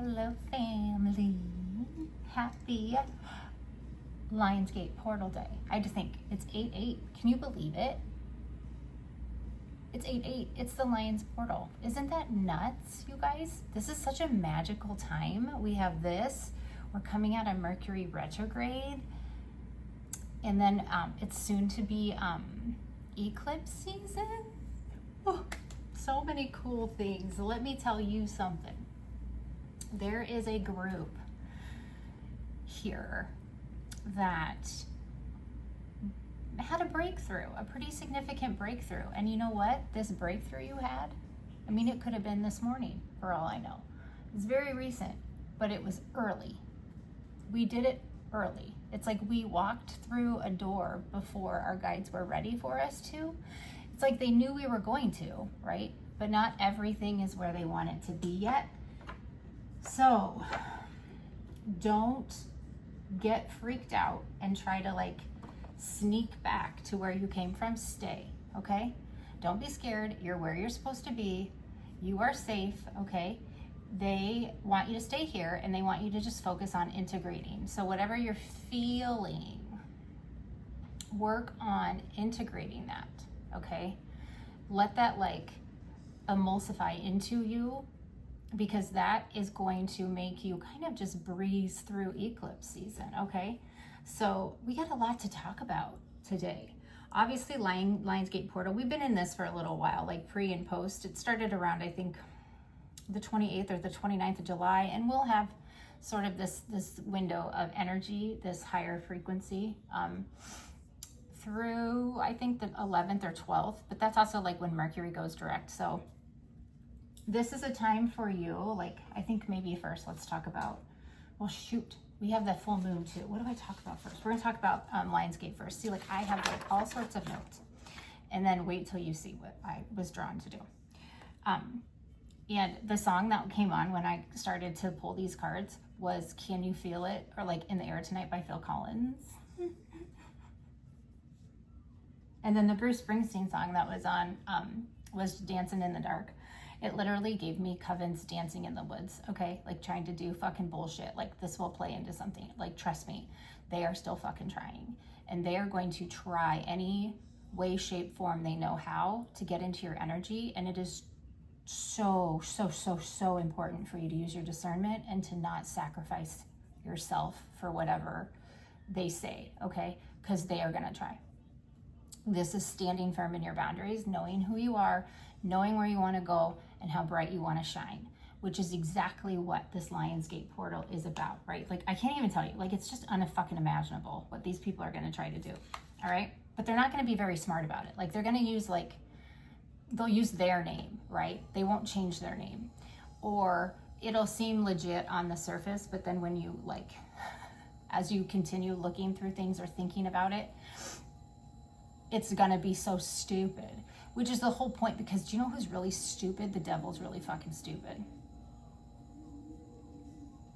Hello family, happy Lionsgate portal day. I just think it's 8/8. Can you believe it? It's 8/8. It's the Lions portal. Isn't that nuts, you guys? This is such a magical time. We have this. We're coming out of Mercury retrograde. And then it's soon to be eclipse season. Oh, so many cool things. Let me tell you something. There is a group here that had a breakthrough, a pretty significant breakthrough. And you know what? This breakthrough you had, I mean, it could have been this morning for all I know. It's very recent, but it was early. We did it early. It's like we walked through a door before our guides were ready for us to. It's like they knew we were going to, right? But not everything is where they want it to be yet. So don't get freaked out and try to like sneak back to where you came from. Stay, okay? Don't be scared. You're where you're supposed to be. You are safe, okay? They want you to stay here and they want you to just focus on integrating. So whatever you're feeling, work on integrating that, okay? Let that like emulsify into you, because that is going to make you kind of just breeze through eclipse season, okay? So we got a lot to talk about today. Obviously, Lionsgate portal, we've been in this for a little while, like pre and post. It started around, I think, the 28th or the 29th of July, and we'll have sort of this window of energy, this higher frequency, through, I think, the 11th or 12th, but that's also like when Mercury goes direct. So this is a time for you, like, I think maybe first let's talk about, well, shoot, we have that full moon too. What do I talk about first? We're gonna talk about Lionsgate first. See, like I have like all sorts of notes, and then wait till you see what I was drawn to do. And the song that came on when I started to pull these cards was Can You Feel It? Or like In the Air Tonight by Phil Collins. And then the Bruce Springsteen song that was on was Dancing in the Dark. It literally gave me Coven's Dancing in the Woods, okay? Like trying to do fucking bullshit. Like this will play into something. Like trust me, they are still fucking trying. And they are going to try any way, shape, form they know how to get into your energy. And it is so important for you to use your discernment and to not sacrifice yourself for whatever they say, okay? Because they are gonna try. This is standing firm in your boundaries, knowing who you are, knowing where you want to go, and how bright you want to shine, which is exactly what this Lionsgate portal is about, right? Like, I can't even tell you, like, it's just unfucking imaginable what these people are going to try to do, all right? But they're not going to be very smart about it. Like, they're going to use, like, they'll use their name, right? They won't change their name. Or it'll seem legit on the surface, but then when you, like, as you continue looking through things or thinking about it, it's gonna be so stupid, which is the whole point, because do you know who's really stupid? The devil's really fucking stupid.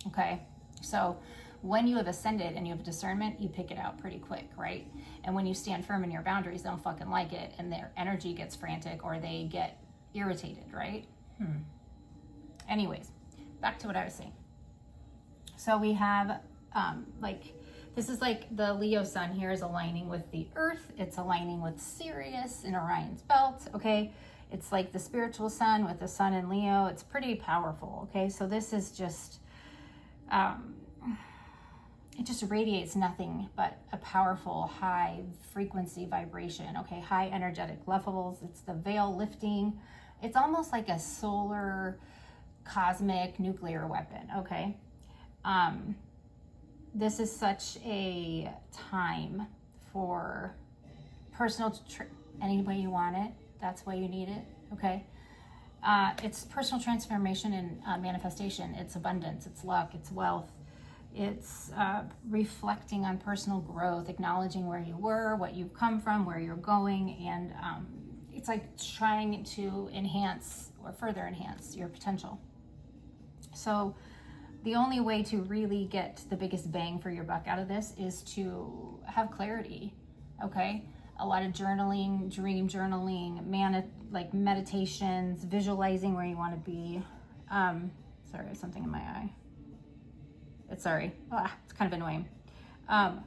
Okay, so when you have ascended and you have discernment, you pick it out pretty quick, right? And when you stand firm in your boundaries, they don't fucking like it, and their energy gets frantic or they get irritated, right? Anyways, back to what I was saying. So we have this is like the Leo sun here is aligning with the earth. It's aligning with Sirius in Orion's belt, okay? It's like the spiritual sun with the sun in Leo. It's pretty powerful, okay? So this is just, it just radiates nothing but a powerful high frequency vibration, okay? High energetic levels. It's the veil lifting. It's almost like a solar cosmic nuclear weapon, okay? This is such a time for personal, any way you want it, that's why you need it, okay? It's personal transformation and manifestation. It's abundance, it's luck, it's wealth. It's reflecting on personal growth, acknowledging where you were, what you've come from, where you're going, and it's like trying to enhance or further enhance your potential. So the only way to really get the biggest bang for your buck out of this is to have clarity, okay? A lot of journaling, dream journaling, meditations, visualizing where you want to be. Sorry, I have something in my eye. It's kind of annoying. All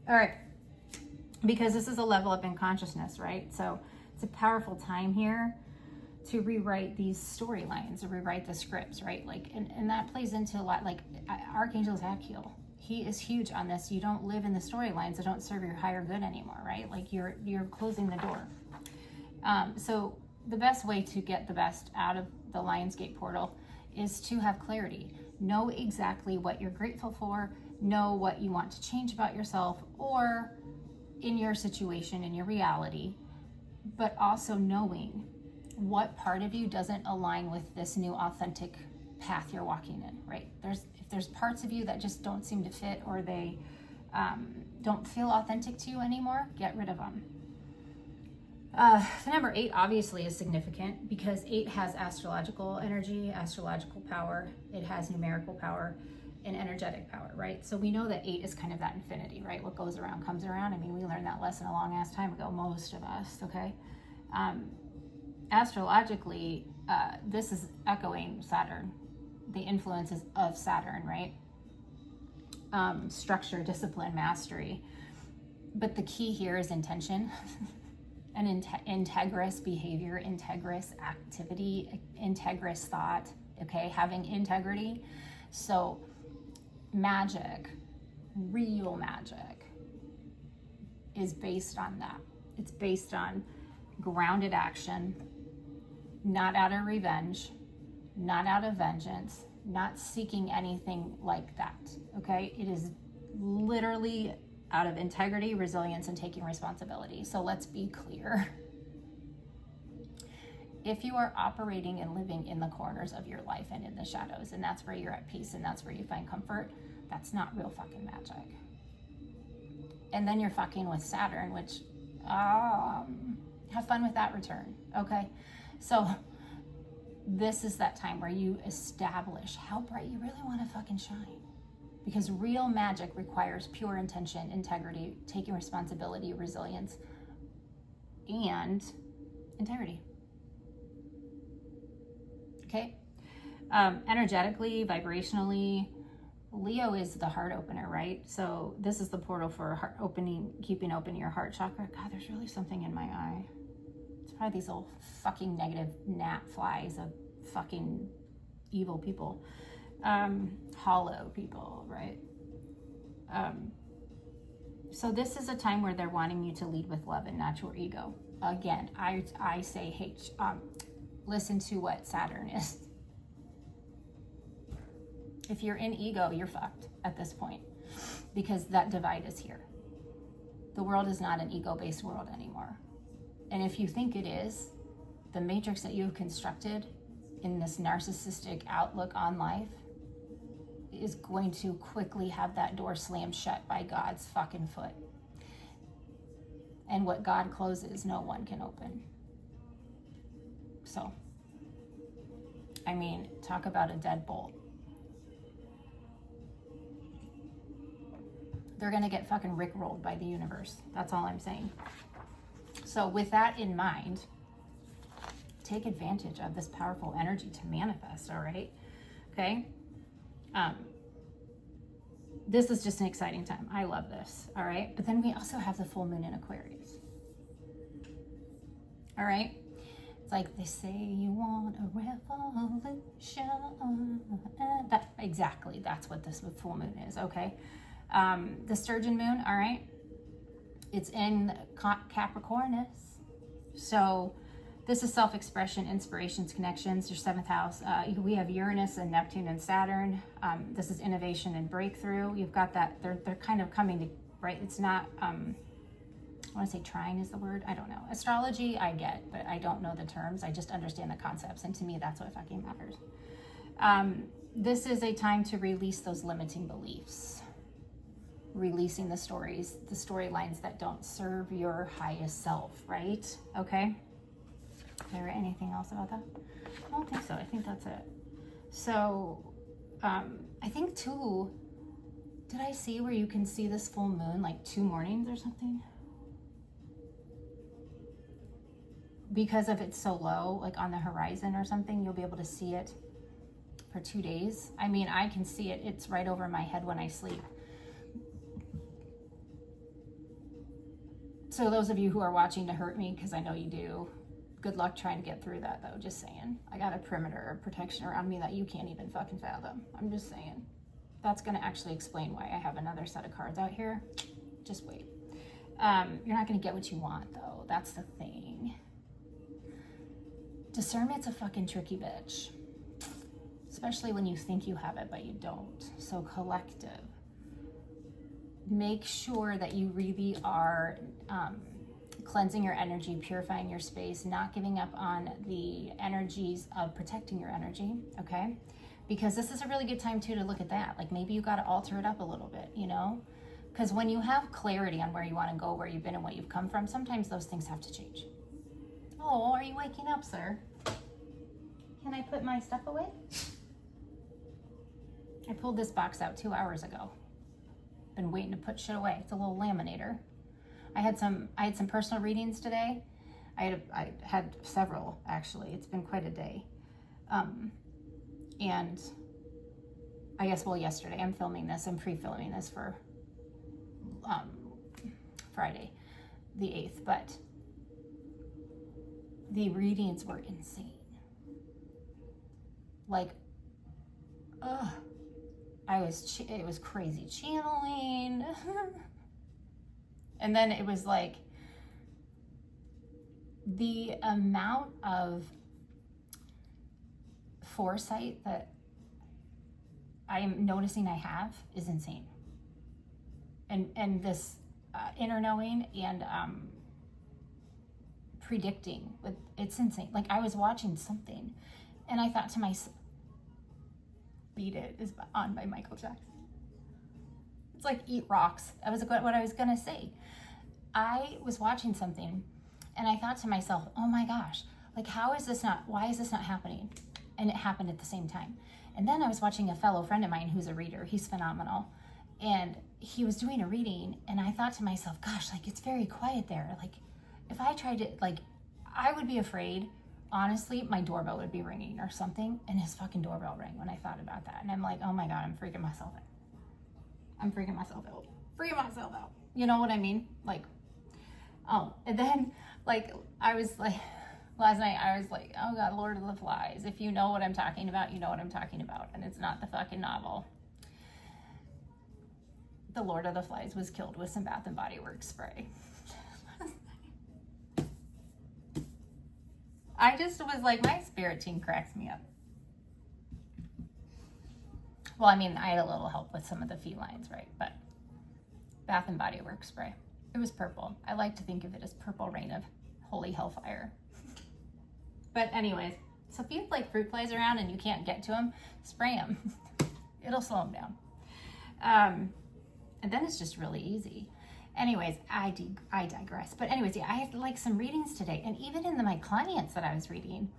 right, because this is a level up in consciousness, right? So it's a powerful time here to rewrite these storylines, or rewrite the scripts, right? Like, and that plays into a lot, like Archangel Zadkiel. He is huge on this. You don't live in the storylines that don't serve your higher good anymore, right? Like you're closing the door. So the best way to get the best out of the Lionsgate portal is to have clarity. Know exactly what you're grateful for, know what you want to change about yourself or in your situation, in your reality, but also knowing what part of you doesn't align with this new authentic path you're walking in, right? If there's parts of you that just don't seem to fit, or they don't feel authentic to you anymore, get rid of them. The number 8 obviously is significant because 8 has astrological energy, astrological power. It has numerical power and energetic power, right? So we know that 8 is kind of that infinity, right? What goes around comes around. I mean, we learned that lesson a long ass time ago, most of us, okay? Astrologically, this is echoing Saturn, the influences of Saturn, right? Structure, discipline, mastery. But the key here is intention. An integrous behavior, integrous activity, integrous thought, okay? Having integrity. So magic, real magic, is based on that. It's based on grounded action, not out of revenge, not out of vengeance, not seeking anything like that, okay? It is literally out of integrity, resilience, and taking responsibility. So let's be clear. If you are operating and living in the corners of your life and in the shadows, and that's where you're at peace and that's where you find comfort, that's not real fucking magic. And then you're fucking with Saturn, which, have fun with that return, okay? So this is that time where you establish how bright you really want to fucking shine. Because real magic requires pure intention, integrity, taking responsibility, resilience, and integrity. Okay? Energetically, vibrationally, Leo is the heart opener, right? So this is the portal for heart opening, keeping open your heart chakra. God, there's really something in my eye. It's probably these old fucking negative gnat flies of fucking evil people. Hollow people, right? So this is a time where they're wanting you to lead with love and not your ego. Again, I say, hey, listen to what Saturn is. If you're in ego, you're fucked at this point, because that divide is here. The world is not an ego-based world anymore. And if you think it is, the matrix that you've constructed in this narcissistic outlook on life is going to quickly have that door slammed shut by God's fucking foot. And what God closes, no one can open. So, I mean, talk about a deadbolt. They're gonna get fucking rickrolled by the universe. That's all I'm saying. So with that in mind, take advantage of this powerful energy to manifest, all right? Okay? This is just an exciting time. I love this, all right? But then we also have the full moon in Aquarius. All right? It's like they say you want a revolution. Exactly, that's what this full moon is, okay? The sturgeon moon, all right? It's in Capricornus. So this is self-expression, inspirations, connections, your 7th house. We have Uranus and Neptune and Saturn. This is innovation and breakthrough. You've got that, they're kind of coming to, right? It's not, I want to say trine is the word. I don't know. Astrology, I get, but I don't know the terms. I just understand the concepts. And to me, that's what fucking matters. This is a time to release those limiting beliefs. Releasing the stories, the storylines that don't serve your highest self, right? Okay? Is there anything else about that? I don't think so. I think that's it. So, I think too, did I see where you can see this full moon like 2 mornings or something? because if it's so low, like on the horizon or something, you'll be able to see it for 2 days. I mean, I can see it. It's right over my head when I sleep. So those of you who are watching to hurt me, because I know you do, good luck trying to get through that though, just saying. I got a perimeter of protection around me that you can't even fucking fathom. I'm just saying. That's gonna actually explain why I have another set of cards out here. Just wait. You're not gonna get what you want though. That's the thing. Discernment's a fucking tricky bitch. Especially when you think you have it, but you don't. So collective. Make sure that you really are cleansing your energy, purifying your space, not giving up on the energies of protecting your energy, okay? Because this is a really good time too to look at that. Like maybe you got to alter it up a little bit, you know? Because when you have clarity on where you want to go, where you've been and what you've come from, sometimes those things have to change. Oh, are you waking up, sir? Can I put my stuff away? I pulled this box out 2 hours ago. Been waiting to put shit away. It's a little laminator. I had some personal readings today. I had several actually. It's been quite a day. And I guess, well, yesterday I'm filming this. I'm pre-filming this for Friday, the 8th, but the readings were insane. Like, it was crazy channeling. And then it was like the amount of foresight that I'm noticing I have is insane. And this inner knowing and predicting, it's insane. Like I was watching something and I thought to myself, Beat It is on by Michael Jackson. It's like Eat Rocks. That was what I was gonna say. I was watching something and I thought to myself, oh my gosh, like why is this not happening? And it happened at the same time. And then I was watching a fellow friend of mine who's a reader. He's phenomenal. And he was doing a reading and I thought to myself, gosh, like it's very quiet there. Like if I tried to, like I would be afraid, honestly, my doorbell would be ringing or something, and his fucking doorbell rang when I thought about that. And I'm like, oh my God, I'm freaking myself out. Freaking myself out. You know what I mean? Like, oh, and then like, I was like, last night I was like, oh God, Lord of the Flies. If you know what I'm talking about, you know what I'm talking about. And it's not the fucking novel. The Lord of the Flies was killed with some Bath and Body Works spray. I just was like, my spirit team cracks me up. Well, I mean, I had a little help with some of the felines, right? But Bath and Body Works spray. It was purple. I like to think of it as purple rain of holy hellfire. But anyways, so if you have like fruit flies around and you can't get to them, spray them. It'll slow them down. And then it's just really easy. Anyways, I digress. But anyways, yeah, I had like some readings today. And even in my clients that I was reading,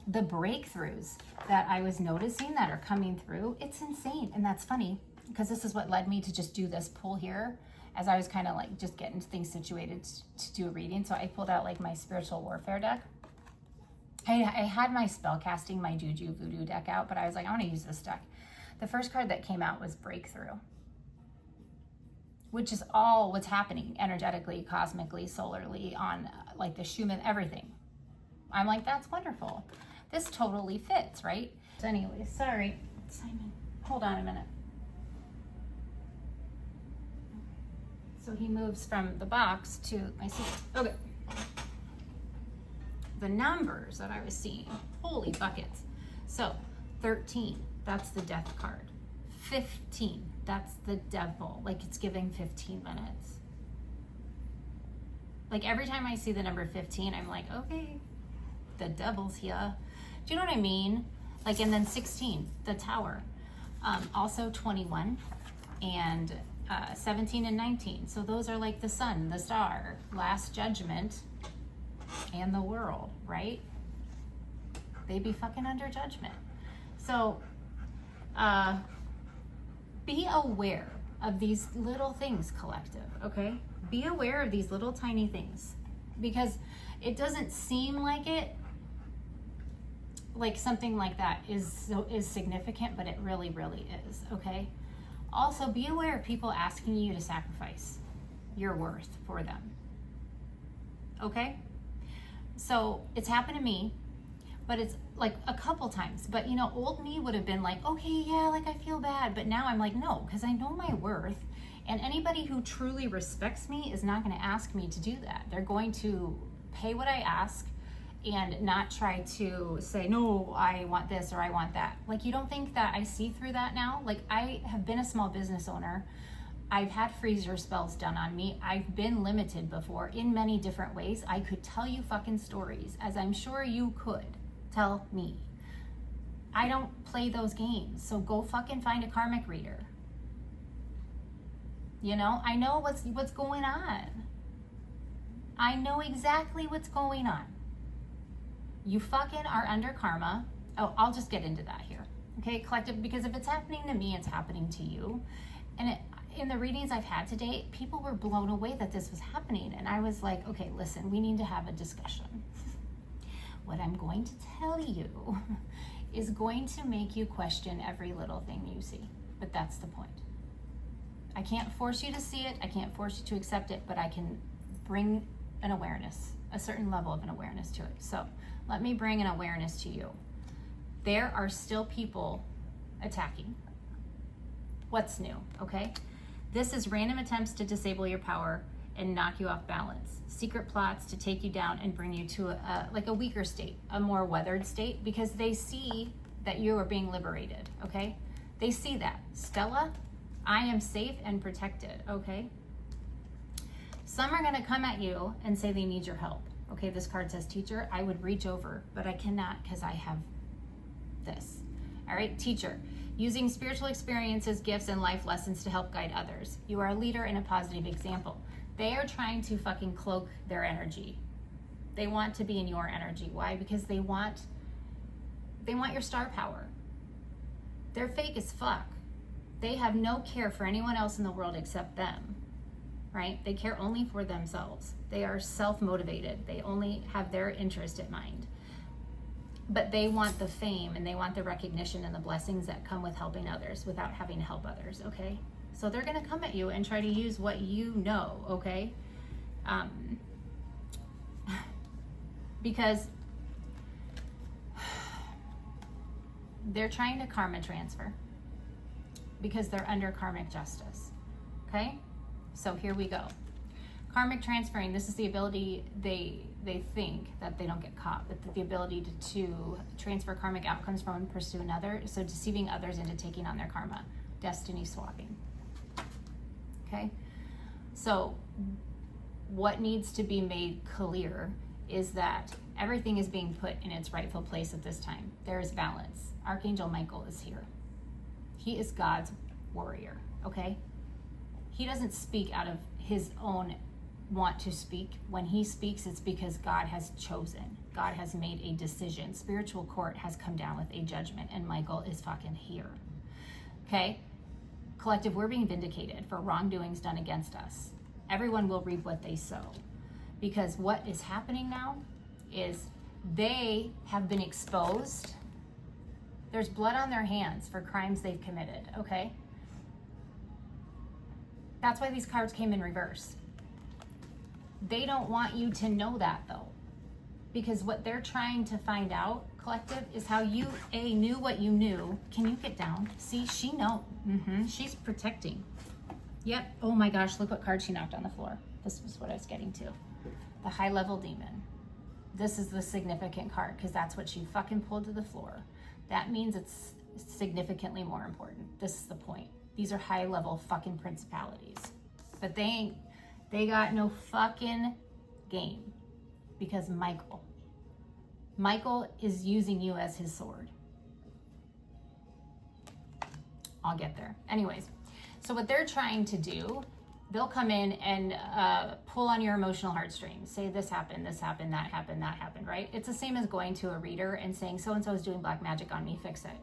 the breakthroughs that I was noticing that are coming through, it's insane. And that's funny because this is what led me to just do this pull here as I was kind of like just getting things situated to do a reading. So I pulled out like my spiritual warfare deck. I had my spell casting, my juju voodoo deck out, but I was like, I want to use this deck. The first card that came out was breakthrough, which is all what's happening energetically, cosmically, solarly, on like the Schumann, everything. I'm like, that's wonderful. This totally fits, right? So anyway, sorry, Simon, hold on a minute. So he moves from the box to my seat. Okay. The numbers that I was seeing, holy buckets. So 13, that's the death card. 15, that's the devil. Like it's giving 15 minutes. Like every time I see the number 15, I'm like, okay, the devil's here. Do you know what I mean? Like, and then 16, the tower. Also 21 and 17 and 19. So those are like the sun, the star, last judgment, and the world, right? They be fucking under judgment. So, be aware of these little things, collective, okay? Be aware of these little tiny things. because it doesn't seem like it, like something like that is significant, but it really, really is, okay? Also, be aware of people asking you to sacrifice your worth for them, okay? So it's happened to me, but it's like a couple times. But you know, old me would have been like, okay, yeah, like I feel bad. But now I'm like, no, because I know my worth. And anybody who truly respects me is not going to ask me to do that. They're going to pay what I ask and not try to say, no, I want this or I want that. Like, you don't think that I see through that now? Like, I have been a small business owner. I've had freezer spells done on me. I've been limited before in many different ways. I could tell you fucking stories, as I'm sure you could tell me. I don't play those games, so go fucking find a karmic reader. You know, I know what's going on. I know exactly what's going on. You fucking are under karma. Oh, I'll just get into that here. Okay, collective, because if it's happening to me, it's happening to you. And in the readings I've had to date, people were blown away that this was happening. And I was like, okay, listen, we need to have a discussion. What I'm going to tell you is going to make you question every little thing you see. But that's the point. I can't force you to see it. I can't force you to accept it, but I can bring an awareness, a certain level of an awareness to it. So let me bring an awareness to you. There are still people attacking. What's new, okay? This is random attempts to disable your power and knock you off balance. Secret plots to take you down and bring you to like a weaker state, a more weathered state, because they see that you are being liberated, okay? They see that. Stella, I am safe and protected, okay? Some are gonna come at you and say they need your help. Okay, this card says teacher. I would reach over, but I cannot because I have this. All right, teacher. Using spiritual experiences, gifts, and life lessons to help guide others. You are a leader and a positive example. They are trying to fucking cloak their energy. They want to be in your energy. Why? Because they want your star power. They're fake as fuck. They have no care for anyone else in the world except them, right? They care only for themselves. They are self-motivated. They only have their interest at mind. But they want the fame and they want the recognition and the blessings that come with helping others without having to help others, okay? So they're gonna come at you and try to use what you know, okay? Because they're trying to karma transfer because they're under karmic justice, okay? So here we go. Karmic transferring, this is the ability, they think that they don't get caught, but the ability to transfer karmic outcomes from one person to another, so deceiving others into taking on their karma. Destiny swapping. Okay? So what needs to be made clear is that everything is being put in its rightful place at this time. There is balance. Archangel Michael is here. He is God's warrior, okay? He doesn't speak out of his own want to speak. When he speaks, it's because God has chosen. God has made a decision. Spiritual court has come down with a judgment, and Michael is fucking here. Okay? Collective, we're being vindicated for wrongdoings done against us. Everyone will reap what they sow. Because what is happening now is they have been exposed. There's blood on their hands for crimes they've committed, okay? That's why these cards came in reverse. They don't want you to know that though. Because what they're trying to find out, collective, is how you, knew what you knew. Can you get down? See, she knows. She's protecting. Yep. Oh my gosh, look what card she knocked on the floor. This was what I was getting to. The high level demon. This is the significant card because that's what she fucking pulled to the floor. That means it's significantly more important. This is the point. These are high level fucking principalities. But they got no fucking game because Michael is using you as his sword. I'll get there. Anyways, so what they're trying to do, they'll come in and pull on your emotional heartstrings. Say this happened, that happened, right? It's the same as going to a reader and saying so-and-so is doing black magic on me, fix it.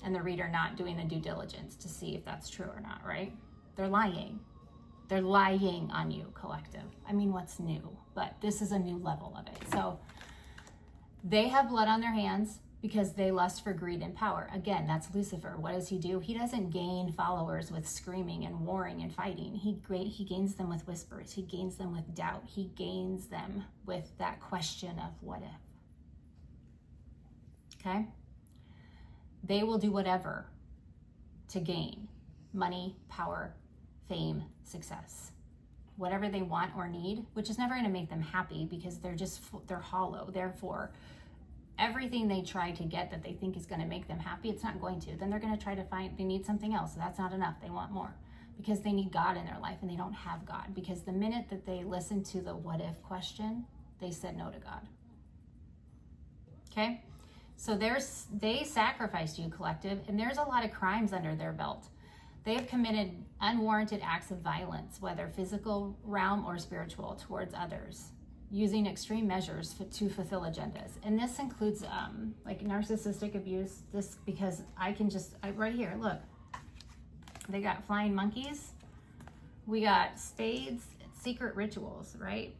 And the reader not doing the due diligence to see if that's true or not, right? They're lying. They're lying on you, collective. I mean, what's new? But this is a new level of it. So they have blood on their hands because they lust for greed and power. Again, that's Lucifer. What does he do? He doesn't gain followers with screaming and warring and fighting. He gains them with whispers. He gains them with doubt. He gains them with that question of what if. Okay? They will do whatever to gain money, power, fame, success, whatever they want or need, which is never going to make them happy because they're hollow. Therefore, everything they try to get that they think is going to make them happy, it's not going to. Then they're going to try to they need something else. So that's not enough. They want more because they need God in their life and they don't have God. Because the minute that they listen to the what if question, they said no to God. Okay? So they sacrificed you, collective, and there's a lot of crimes under their belt. They have committed unwarranted acts of violence, whether physical realm or spiritual, towards others, using extreme measures to fulfill agendas. And this includes like narcissistic abuse, because right here, look, they got flying monkeys. We got spades, secret rituals, right?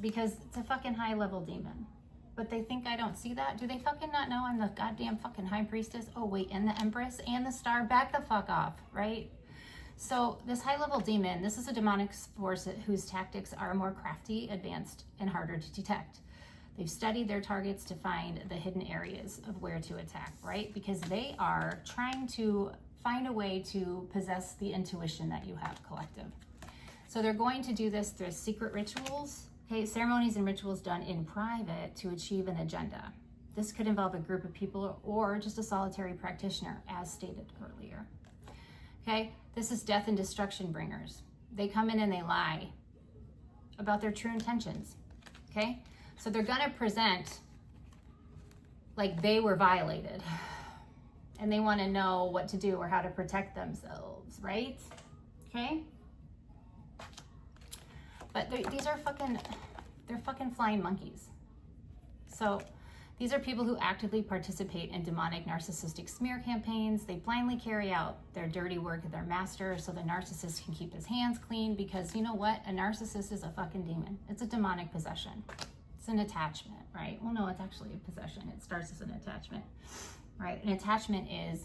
Because it's a fucking high level demon. But they think I don't see that. Do they fucking not know I'm the goddamn fucking high priestess? Oh wait, and the empress and the star, back the fuck off, right? So this high level demon, this is a demonic force whose tactics are more crafty, advanced, and harder to detect. They've studied their targets to find the hidden areas of where to attack, right? Because they are trying to find a way to possess the intuition that you have, collective. So they're going to do this through secret rituals, okay, ceremonies and rituals done in private to achieve an agenda. This could involve a group of people or just a solitary practitioner, as stated earlier. Okay, this is death and destruction bringers. They come in and they lie about their true intentions. Okay, so they're gonna present like they were violated and they want to know what to do or how to protect themselves, right? Okay, but these are they're fucking flying monkeys. So these are people who actively participate in demonic narcissistic smear campaigns. They blindly carry out their dirty work of their master so the narcissist can keep his hands clean, because you know what? A narcissist is a fucking demon. It's a demonic possession. It's an attachment, right? Well, no, it's actually a possession. It starts as an attachment, right? An attachment is,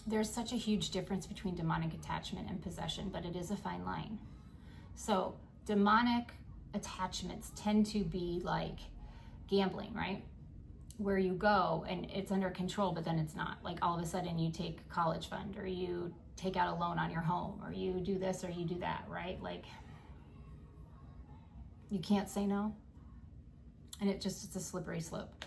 there's such a huge difference between demonic attachment and possession, but it is a fine line. So demonic attachments tend to be like gambling, right? Where you go and it's under control, but then it's not. Like all of a sudden you take a college fund, or you take out a loan on your home, or you do this or you do that, right? Like you can't say no. And it's a slippery slope.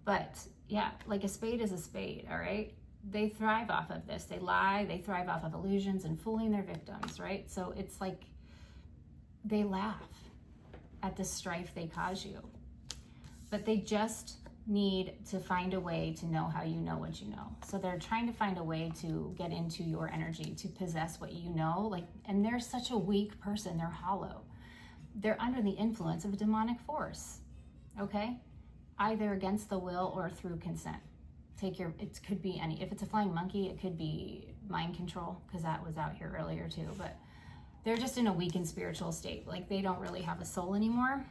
But yeah, like a spade is a spade, all right? They thrive off of this. They lie, they thrive off of illusions and fooling their victims, right? So it's like they laugh at the strife they cause you. But they just need to find a way to know how you know what you know. So they're trying to find a way to get into your energy, to possess what you know. Like, and they're such a weak person, they're hollow. They're under the influence of a demonic force, okay? Either against the will or through consent. It could be any, if it's a flying monkey, it could be mind control, because that was out here earlier too, but they're just in a weakened spiritual state. Like they don't really have a soul anymore,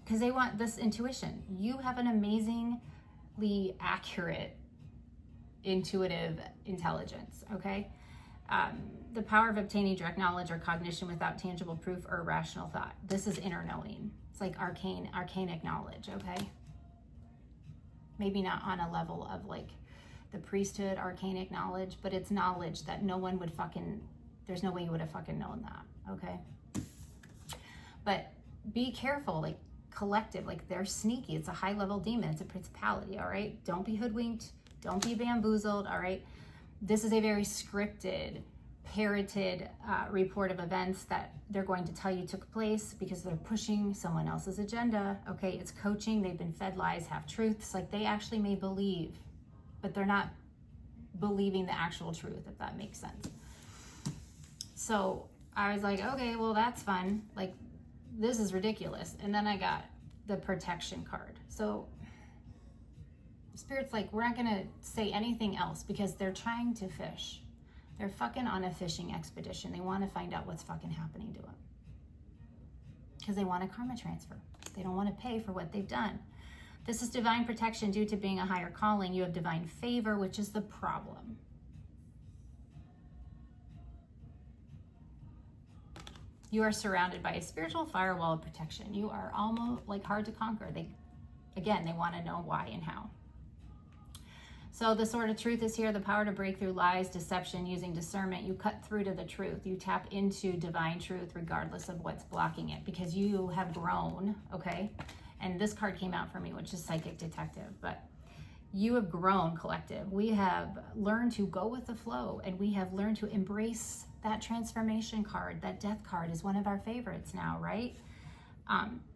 because they want this intuition. You have an amazingly accurate, intuitive intelligence, okay? The power of obtaining direct knowledge or cognition without tangible proof or rational thought. This is inner knowing. It's like arcanic knowledge, okay? Maybe not on a level of like the priesthood, arcanic knowledge, but it's knowledge that no one would there's no way you would have fucking known that, okay? But be careful, like collective, like they're sneaky. It's a high level demon, it's a principality, all right? Don't be hoodwinked, don't be bamboozled, all right? This is a very scripted, parroted report of events that they're going to tell you took place because they're pushing someone else's agenda, okay? It's coaching, they've been fed lies, half truths, like they actually may believe, but they're not believing the actual truth, if that makes sense. So I was like, okay, well, that's fun. Like, this is ridiculous. And then I got the protection card. So Spirit's like, we're not going to say anything else because they're trying to fish. They're fucking on a fishing expedition. They want to find out what's fucking happening to them. Because they want a karma transfer. They don't want to pay for what they've done. This is divine protection due to being a higher calling. You have divine favor, which is the problem. You are surrounded by a spiritual firewall of protection. You are almost like hard to conquer. They want to know why and how. So the sword of truth is here, the power to break through lies, deception, using discernment. You cut through to the truth. You tap into divine truth regardless of what's blocking it, because you have grown, okay? And this card came out for me, which is psychic detective, but you have grown, collective. We have learned to go with the flow, and we have learned to embrace that transformation card. That death card is one of our favorites now, right?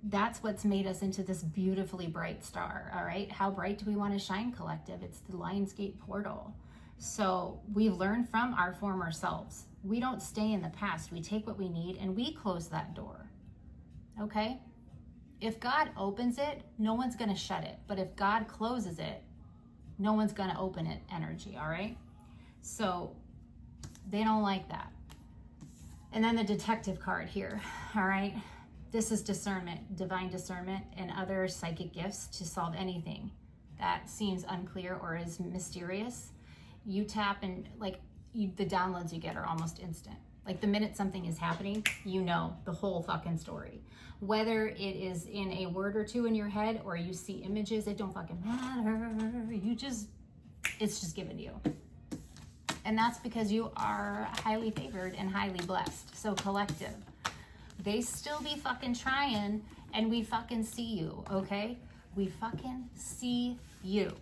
That's what's made us into this beautifully bright star, all right? How bright do we want to shine, collective? It's the Lionsgate portal. So we've learned from our former selves. We don't stay in the past. We take what we need and we close that door, okay? If God opens it, no one's going to shut it. But if God closes it, no one's going to open it, energy, all right? So they don't like that. And then the detective card here, all right? This is discernment, divine discernment, and other psychic gifts to solve anything that seems unclear or is mysterious. You tap and the downloads you get are almost instant. Like the minute something is happening, you know the whole fucking story. Whether it is in a word or two in your head or you see images, it don't fucking matter. It's just given to you. And that's because you are highly favored and highly blessed. So collective. They still be fucking trying, and we fucking see you, okay? We fucking see you.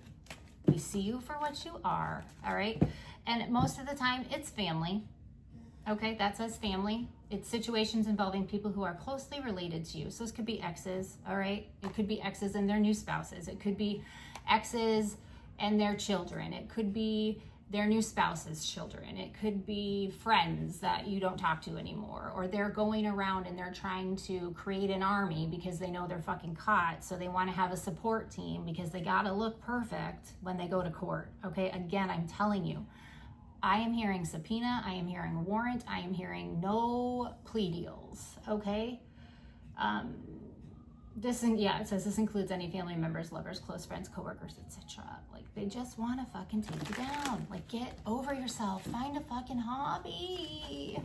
We see you for what you are, all right? And most of the time, it's family, okay? That says family. It's situations involving people who are closely related to you. So this could be exes, all right? It could be exes and their new spouses. It could be exes and their children. It could be their new spouse's children. It could be friends that you don't talk to anymore, or they're going around and they're trying to create an army because they know they're fucking caught. So they want to have a support team because they got to look perfect when they go to court. Okay. Again, I'm telling you, I am hearing subpoena. I am hearing warrant. I am hearing no plea deals. Okay. It says this includes any family members, lovers, close friends, coworkers, etc. Like they just want to fucking take you down. Like get over yourself. Find a fucking hobby.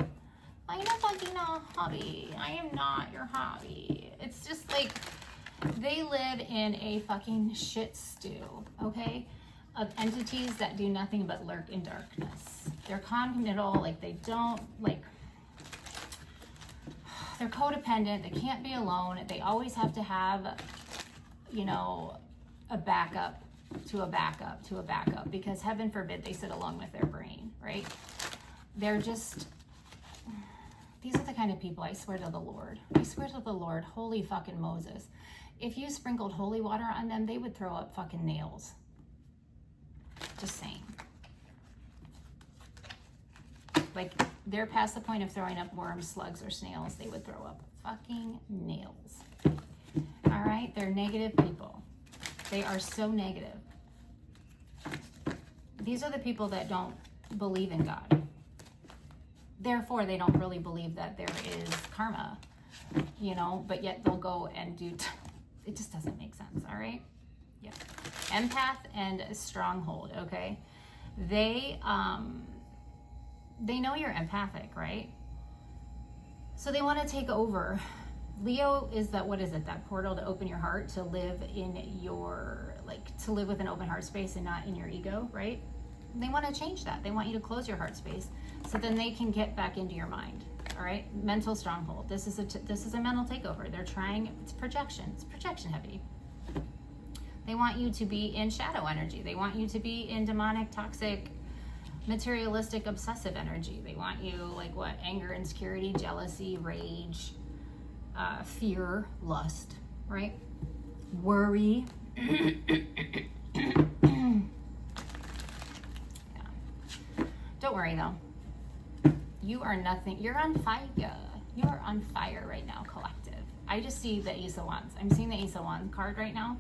Find a fucking hobby. I am not your hobby. It's just like they live in a fucking shit stew, okay? Of entities that do nothing but lurk in darkness. They're communal, like they don't like. They're codependent. They can't be alone. They always have to have, a backup to a backup to a backup, because heaven forbid they sit alone with their brain, right? They're just, these are the kind of people, I swear to the Lord. I swear to the Lord, holy fucking Moses. If you sprinkled holy water on them, they would throw up fucking nails. Just saying. Like, they're past the point of throwing up worms, slugs, or snails. They would throw up fucking nails. All right? They're negative people. They are so negative. These are the people that don't believe in God. Therefore, they don't really believe that there is karma, but yet they'll go and do... It just doesn't make sense, all right? Yeah. Empath and stronghold, okay? They know you're empathic, right? So they want to take over. Leo is that portal to open your heart, to live in your, to live with an open heart space and not in your ego, right? They want to change that. They want you to close your heart space so then they can get back into your mind, all right? Mental stronghold. This is a mental takeover. They're trying, it's projection heavy. They want you to be in shadow energy. They want you to be in demonic, toxic, materialistic, obsessive energy. They want you anger, insecurity, jealousy, rage, fear, lust, right? Worry. Yeah. Don't worry though. You are nothing. You're on fire. You are on fire right now, collective. I just see the Ace of Wands. I'm seeing the Ace of Wands card right now.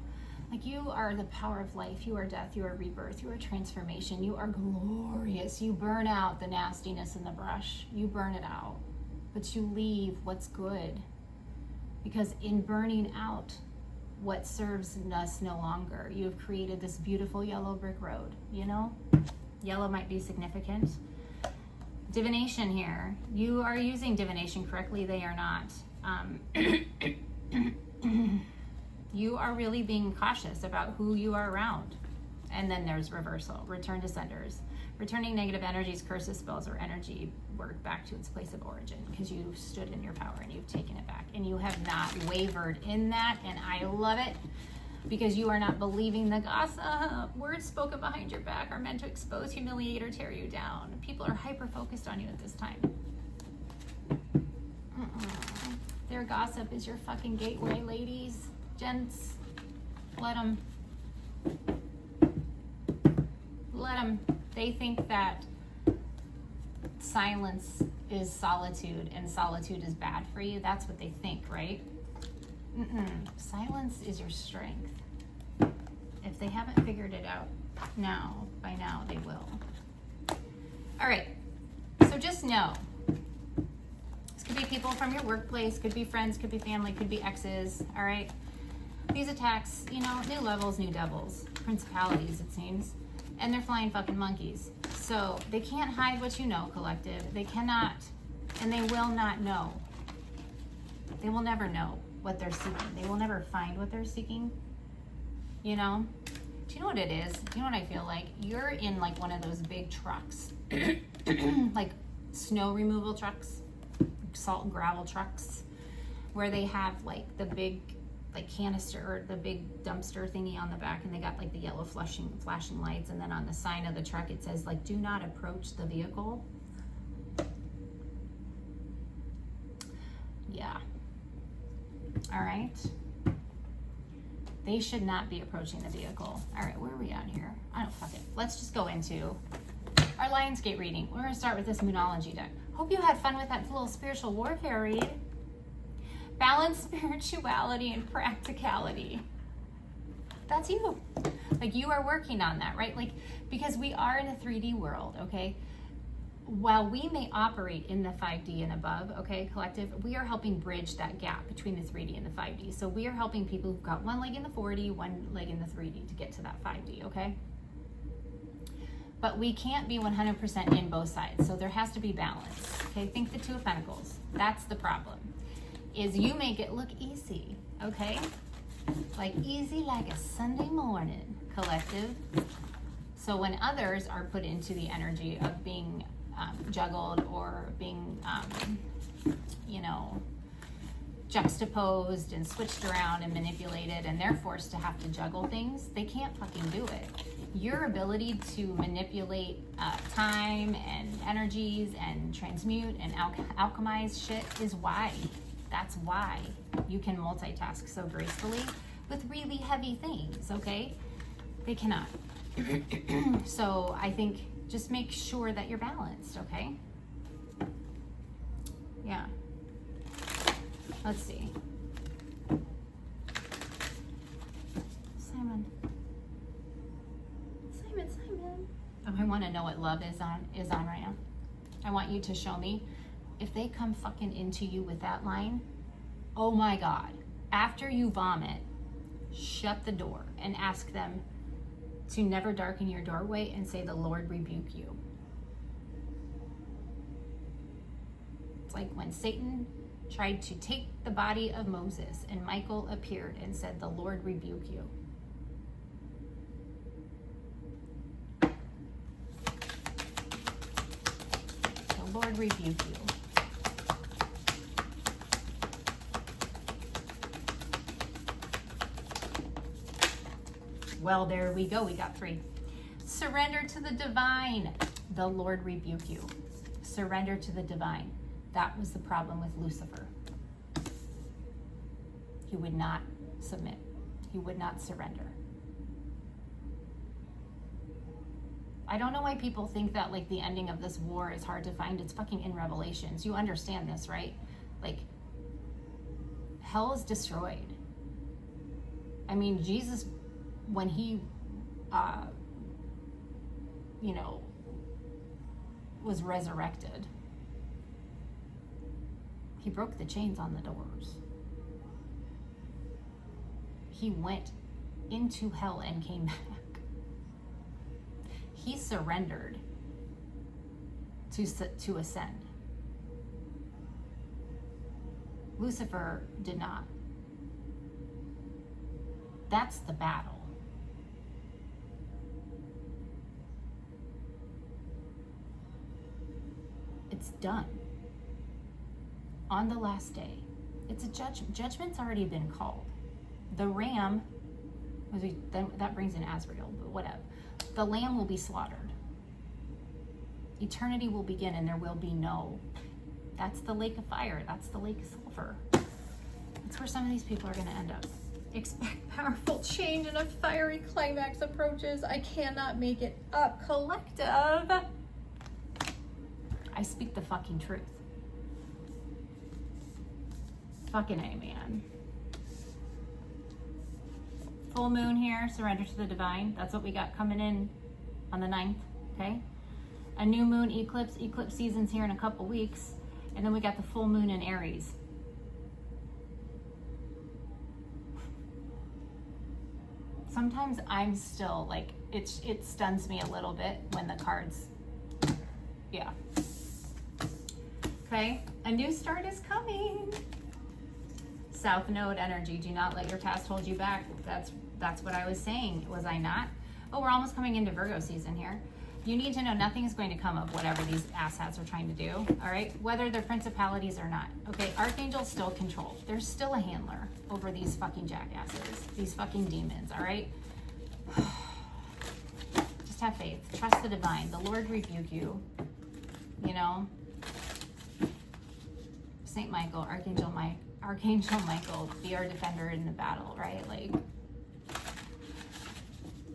Like, you are the power of life. You are death. You are rebirth. You are transformation. You are glorious. You burn out the nastiness in the brush. You burn it out. But you leave what's good. Because in burning out what serves us no longer, you have created this beautiful yellow brick road, you know? Yellow might be significant. Divination here. You are using divination correctly. They are not. You are really being cautious about who you are around. And then there's reversal. Return to senders. Returning negative energies, curses, spells, or energy work back to its place of origin, because you stood in your power and you've taken it back. And you have not wavered in that. And I love it, because you are not believing the gossip. Words spoken behind your back are meant to expose, humiliate, or tear you down. People are hyper-focused on you at this time. Their gossip is your fucking gateway, ladies. Gents, let them. Let them. They think that silence is solitude and solitude is bad for you. That's what they think, right? Silence is your strength. If they haven't figured it out now, by now they will. All right, so just know, this could be people from your workplace, could be friends, could be family, could be exes, all right? These attacks, you know, new levels, new devils, principalities, it seems, and they're flying fucking monkeys. So they can't hide what you know, collective. They cannot, and they will not know. They will never know what they're seeking. They will never find what they're seeking, you know? Do you know what it is? Do you know what I feel like? You're in like one of those big trucks, like snow removal trucks, salt and gravel trucks, where they have like the big like canister or the big dumpster thingy on the back, and they got like the yellow flashing lights, and then on the sign of the truck it says like, do not approach the vehicle. Yeah. All right. They should not be approaching the vehicle. All right, where are we at here? I don't fuck it. Let's just go into our Lionsgate reading. We're gonna start with this Moonology deck. Hope you had fun with that little spiritual warfare read. Balance spirituality and practicality. That's you. Like, you are working on that, right? Like, because we are in a 3D world, okay? While we may operate in the 5D and above, okay, collective, we are helping bridge that gap between the 3D and the 5D. So we are helping people who've got one leg in the 4D, one leg in the 3D to get to that 5D, okay? But we can't be 100% in both sides. So there has to be balance, okay? Think the Two of Pentacles. That's the problem. Is you make it look easy, okay? Like easy like a Sunday morning, collective. So when others are put into the energy of being juggled or being, you know, juxtaposed and switched around and manipulated, and they're forced to have to juggle things, they can't fucking do it. Your ability to manipulate time and energies and transmute and alchemize shit is why. That's why you can multitask so gracefully with really heavy things, okay? They cannot. So I think just make sure that you're balanced, okay? Yeah. Let's see. Simon. Oh, I want to know what love is on right now. I want you to show me. If they come fucking into you with that line, oh my God, after you vomit, shut the door and ask them to never darken your doorway and say, the Lord rebuke you. It's like when Satan tried to take the body of Moses and Michael appeared and said, the Lord rebuke you. The Lord rebuke you. Well, there we go. We got 3. Surrender to the divine. The Lord rebuke you. Surrender to the divine. That was the problem with Lucifer. He would not submit. He would not surrender. I don't know why people think that like the ending of this war is hard to find. It's fucking in Revelations. You understand this, right? Like, hell is destroyed. I mean, Jesus when he, you know, was resurrected, he broke the chains on the doors. He went into hell and came back. He surrendered to ascend. Lucifer did not. That's the battle. It's done. On the last day, it's a judgment. Judgment's already been called. The ram, that brings in Azrael, but whatever. The lamb will be slaughtered. Eternity will begin, and there will be no. That's the lake of fire. That's the lake of sulfur. That's where some of these people are going to end up. Expect powerful change and a fiery climax approaches. I cannot make it up. Collective. I speak the fucking truth. Fucking A, man. Full moon here, surrender to the divine. That's what we got coming in on the 9th, okay? A new moon eclipse. Eclipse season's here in a couple weeks. And then we got the full moon in Aries. Sometimes I'm still like, it stuns me a little bit when the cards, yeah. Okay, a new start is coming. South Node energy, do not let your past hold you back. That's what I was saying, was I not? Oh, we're almost coming into Virgo season here. You need to know nothing is going to come of whatever these asshats are trying to do, all right? Whether they're principalities or not, okay? Archangels still control. There's still a handler over these fucking jackasses, these fucking demons, all right? Just have faith. Trust the divine. The Lord rebuke you, you know? Saint Michael, Archangel Michael, be our defender in the battle, right? Like,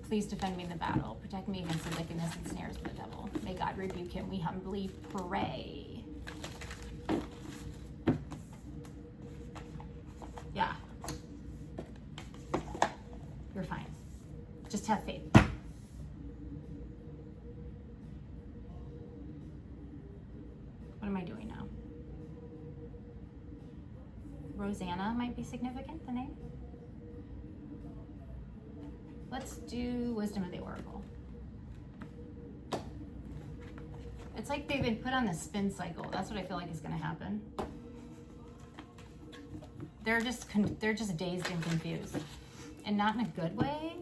please defend me in the battle. Protect me against the wickedness and snares of the devil. May God rebuke him. We humbly pray. Yeah. You're fine. Just have faith. What am I doing now? Rosanna might be significant, the name. Let's do Wisdom of the Oracle. It's like they've been put on the spin cycle. That's what I feel like is going to happen. They're just dazed and confused, and not in a good way.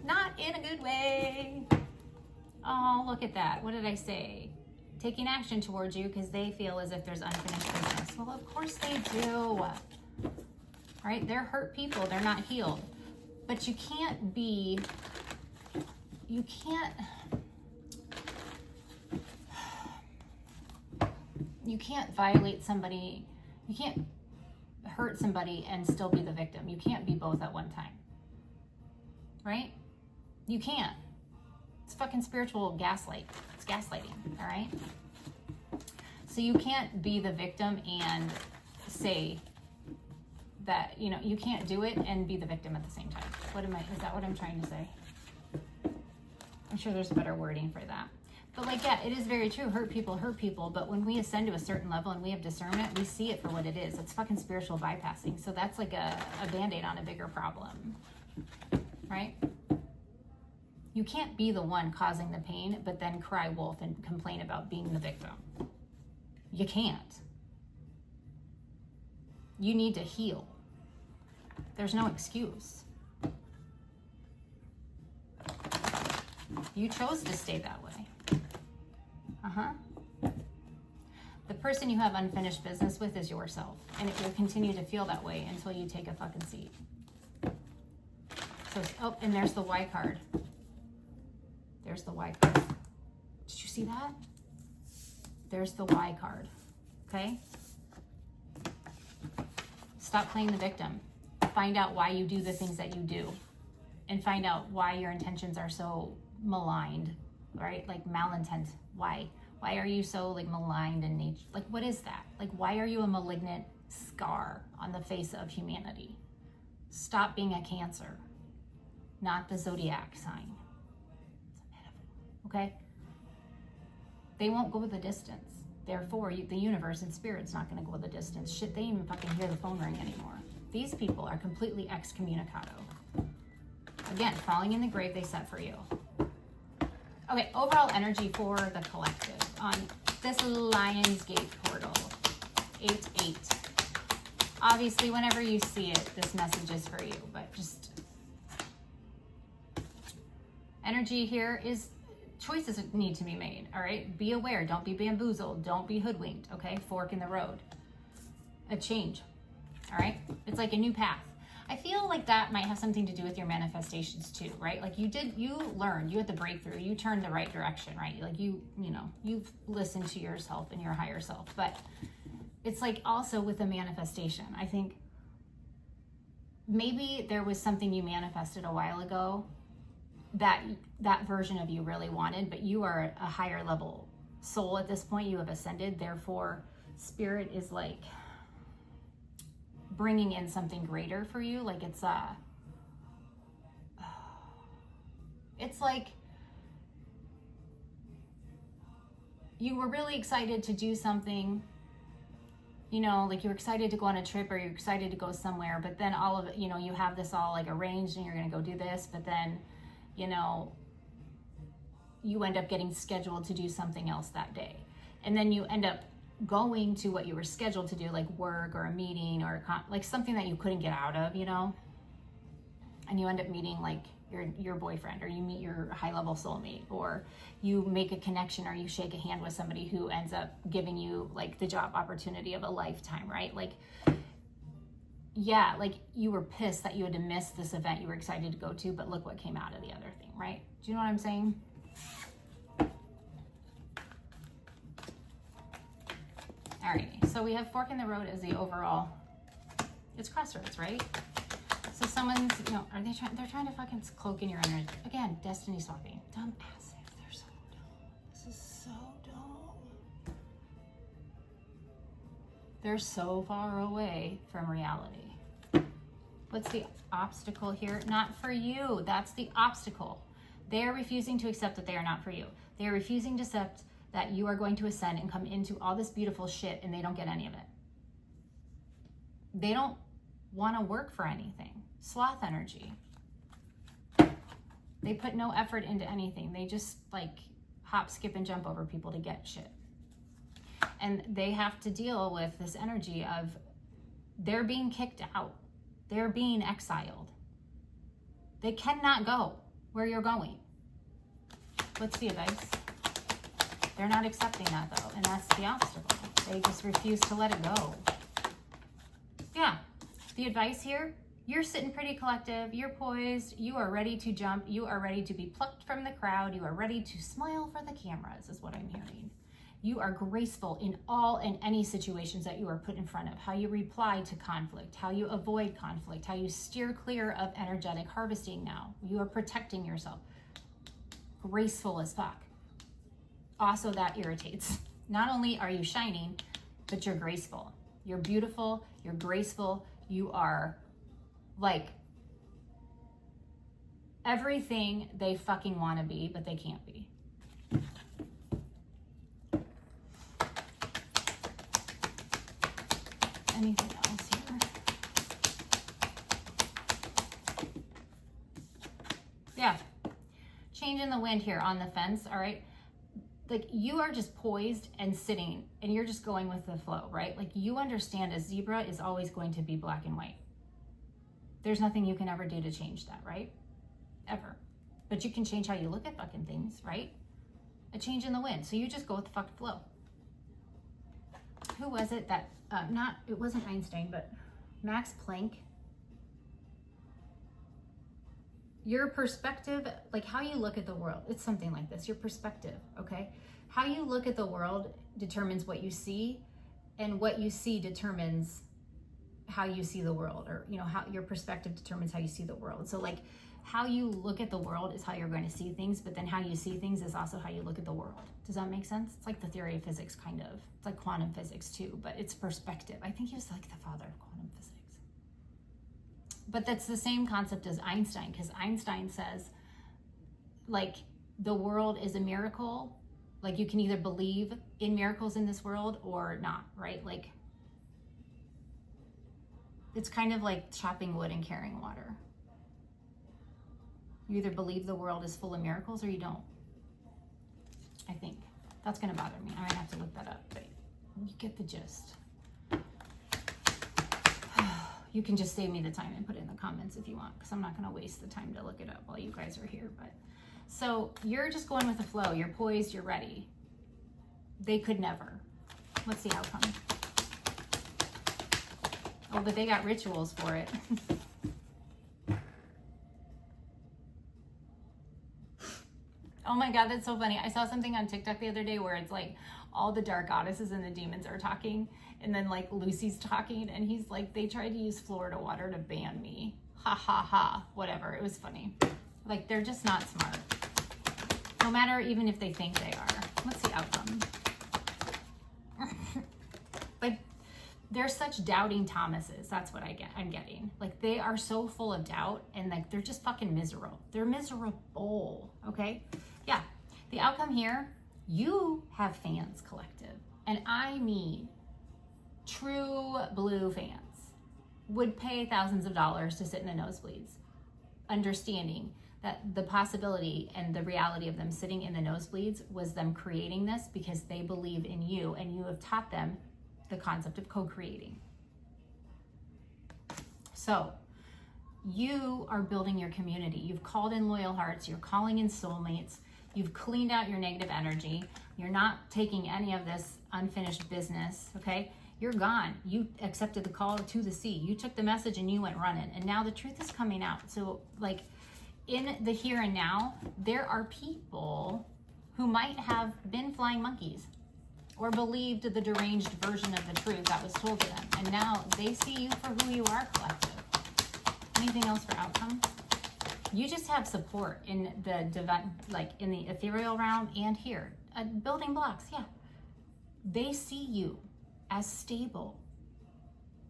Not in a good way. Oh, look at that. What did I say? Taking action towards you because they feel as if there's unfinished business. Well, of course they do. Right? They're hurt people. They're not healed. But you can't violate somebody. You can't hurt somebody and still be the victim. You can't be both at one time. Right? You can't. It's fucking spiritual gaslight. It's gaslighting, all right? So you can't be the victim and say that, you know, you can't do it and be the victim at the same time. Is that what I'm trying to say? I'm sure there's better wording for that. But like, yeah, it is very true. Hurt people. But when we ascend to a certain level and we have discernment, we see it for what it is. It's fucking spiritual bypassing. So that's like a Band-Aid on a bigger problem, right? You can't be the one causing the pain, but then cry wolf and complain about being the victim. You can't. You need to heal. There's no excuse. You chose to stay that way. The person you have unfinished business with is yourself, and it will continue to feel that way until you take a fucking seat. So, oh, and there's the Y card. There's the Y card. Did you see that? There's the Y card. Okay? Stop playing the victim. Find out why you do the things that you do. And find out why your intentions are so maligned, right? Like malintent. Why? Why are you so like maligned in nature? Like, what is that? Like, why are you a malignant scar on the face of humanity? Stop being a cancer. not the zodiac sign. It's a metaphor, okay? They won't go the distance. Therefore, the universe and spirit's not going to go the distance. Shit, they even fucking hear the phone ring anymore. These people are completely excommunicado. Again, falling in the grave they set for you. Okay, overall energy for the collective on this Lionsgate portal, 8-8. Obviously, whenever you see it, this message is for you, but just energy here is choices need to be made, all right? Be aware, don't be bamboozled, don't be hoodwinked, okay? Fork in the road. A change, all right? It's like a new path. I feel like that might have something to do with your manifestations too, right? Like you learned, you had the breakthrough, you turned the right direction, right? Like you've listened to yourself and your higher self. But it's like also with the manifestation, I think maybe there was something you manifested a while ago that version of you really wanted, but you are a higher level soul at this point. You have ascended, therefore spirit is like bringing in something greater for you. Like it's like you were really excited to do something, you know, like you're excited to go on a trip or you're excited to go somewhere, but then all of it, you know, you have this all like arranged and you're going to go do this, but then, you know, you end up getting scheduled to do something else that day. And then you end up going to what you were scheduled to do, like work or a meeting or like something that you couldn't get out of, you know, and you end up meeting like your boyfriend, or you meet your high-level soulmate, or you make a connection, or you shake a hand with somebody who ends up giving you like the job opportunity of a lifetime, right? Like, yeah, like you were pissed that you had to miss this event you were excited to go to, but look what came out of the other thing, right? Do you know what I'm saying? Alrighty, so we have fork in the road as the overall, it's crossroads, right? So someone's, you know, they're trying to fucking cloak in your energy. Again, destiny swapping. Dumb asses, they're so dumb. This is so dumb. They're so far away from reality. What's the obstacle here? Not for you, that's the obstacle. They are refusing to accept that they are not for you. They are refusing to accept that you are going to ascend and come into all this beautiful shit and they don't get any of it. They don't want to work for anything. Sloth energy. They put no effort into anything. They just like hop, skip, and jump over people to get shit. And they have to deal with this energy of they're being kicked out. They're being exiled. They cannot go where you're going. What's the advice? They're not accepting that though, and that's the obstacle. They just refuse to let it go. Yeah, the advice here, you're sitting pretty collective, you're poised, you are ready to jump, you are ready to be plucked from the crowd, you are ready to smile for the cameras, is what I'm hearing. You are graceful in all and any situations that you are put in front of, how you reply to conflict, how you avoid conflict, how you steer clear of energetic harvesting now. You are protecting yourself. Graceful as fuck. Also, that irritates. Not only are you shining, but you're graceful. You're beautiful, you're graceful, you are like everything they fucking want to be, but they can't be. Anything else here? Yeah. Change in the wind here on the fence, all right? Like you are just poised and sitting and you're just going with the flow, right? Like you understand a zebra is always going to be black and white. There's nothing you can ever do to change that, right? Ever. But you can change how you look at fucking things, right? A change in the wind. So you just go with the fucking flow. Who was it that, it wasn't Einstein, but Max Planck. Your perspective, like how you look at the world, it's something like this, your perspective, okay? How you look at the world determines what you see, and what you see determines how you see the world, or, you know, how your perspective determines how you see the world. So like how you look at the world is how you're going to see things, but then how you see things is also how you look at the world. Does that make sense? It's like the theory of physics, kind of. It's like quantum physics too, but it's perspective. I think he was like the father of quantum physics. But that's the same concept as Einstein, because Einstein says, like, the world is a miracle. Like, you can either believe in miracles in this world or not, right? Like, it's kind of like chopping wood and carrying water. You either believe the world is full of miracles or you don't. I think. That's going to bother me. I might have to look that up, but you get the gist. You can just save me the time and put it in the comments if you want, because I'm not going to waste the time to look it up while you guys are here. But so you're just going with the flow. You're poised. You're ready. They could never. Let's see how come. Oh, but they got rituals for it. Oh my God, that's so funny. I saw something on TikTok the other day where it's like all the dark goddesses and the demons are talking, and then like Lucy's talking, and he's like, they tried to use Florida water to ban me. Ha ha ha. Whatever. It was funny. Like, they're just not smart. No matter even if they think they are. What's the outcome? Like, they're such doubting Thomases. That's what I'm getting. Like, they are so full of doubt, and like, they're just fucking miserable. They're miserable. Okay? Yeah. The outcome here, you have fans, collective. And I mean, true blue fans would pay thousands of dollars to sit in the nosebleeds, understanding that the possibility and the reality of them sitting in the nosebleeds was them creating this because they believe in you, and you have taught them the concept of co-creating. So you are building your community. You've called in loyal hearts. You're calling in soulmates. You've cleaned out your negative energy. You're not taking any of this unfinished business, okay? You're gone. You accepted the call to the sea. You took the message and you went running. And now the truth is coming out. So, like, in the here and now, there are people who might have been flying monkeys or believed the deranged version of the truth that was told to them. And now they see you for who you are, collective. Anything else for outcome? You just have support in the divine, like in the ethereal realm and here. Building blocks, yeah. They see you as stable,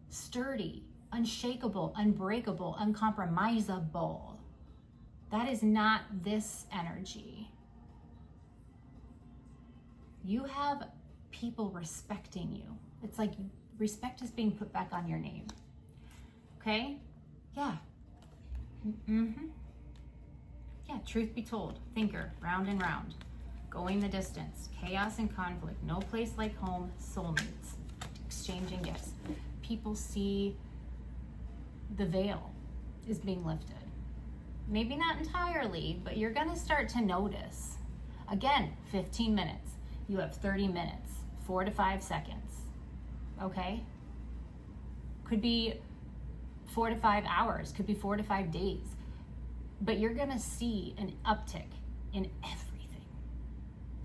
sturdy, unshakable, unbreakable, uncompromisable. That is not this energy. You have people respecting you. It's like respect is being put back on your name. Okay? Yeah. Mm-hmm. Yeah, truth be told. Thinker, round and round. Going the distance. Chaos and conflict. No place like home. Soulmates. Exchanging gifts. People see the veil is being lifted. Maybe not entirely, but you're going to start to notice. Again, 15 minutes. You have 30 minutes. 4 to 5 seconds. Okay? Could be 4 to 5 hours. Could be 4 to 5 days. But you're going to see an uptick in everything.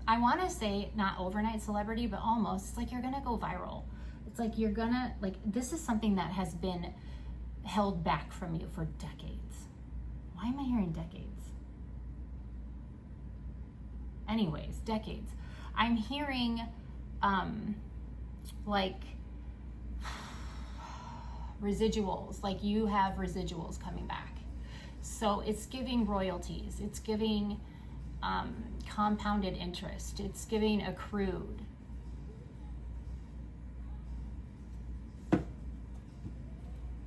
I want to say not overnight celebrity, but almost. It's like you're going to go viral. It's like you're going to, like, this is something that has been held back from you for decades. Why am I hearing decades? Anyways, decades. I'm hearing, like, residuals. Like, you have residuals coming back. So it's giving royalties. It's giving compounded interest. It's giving accrued.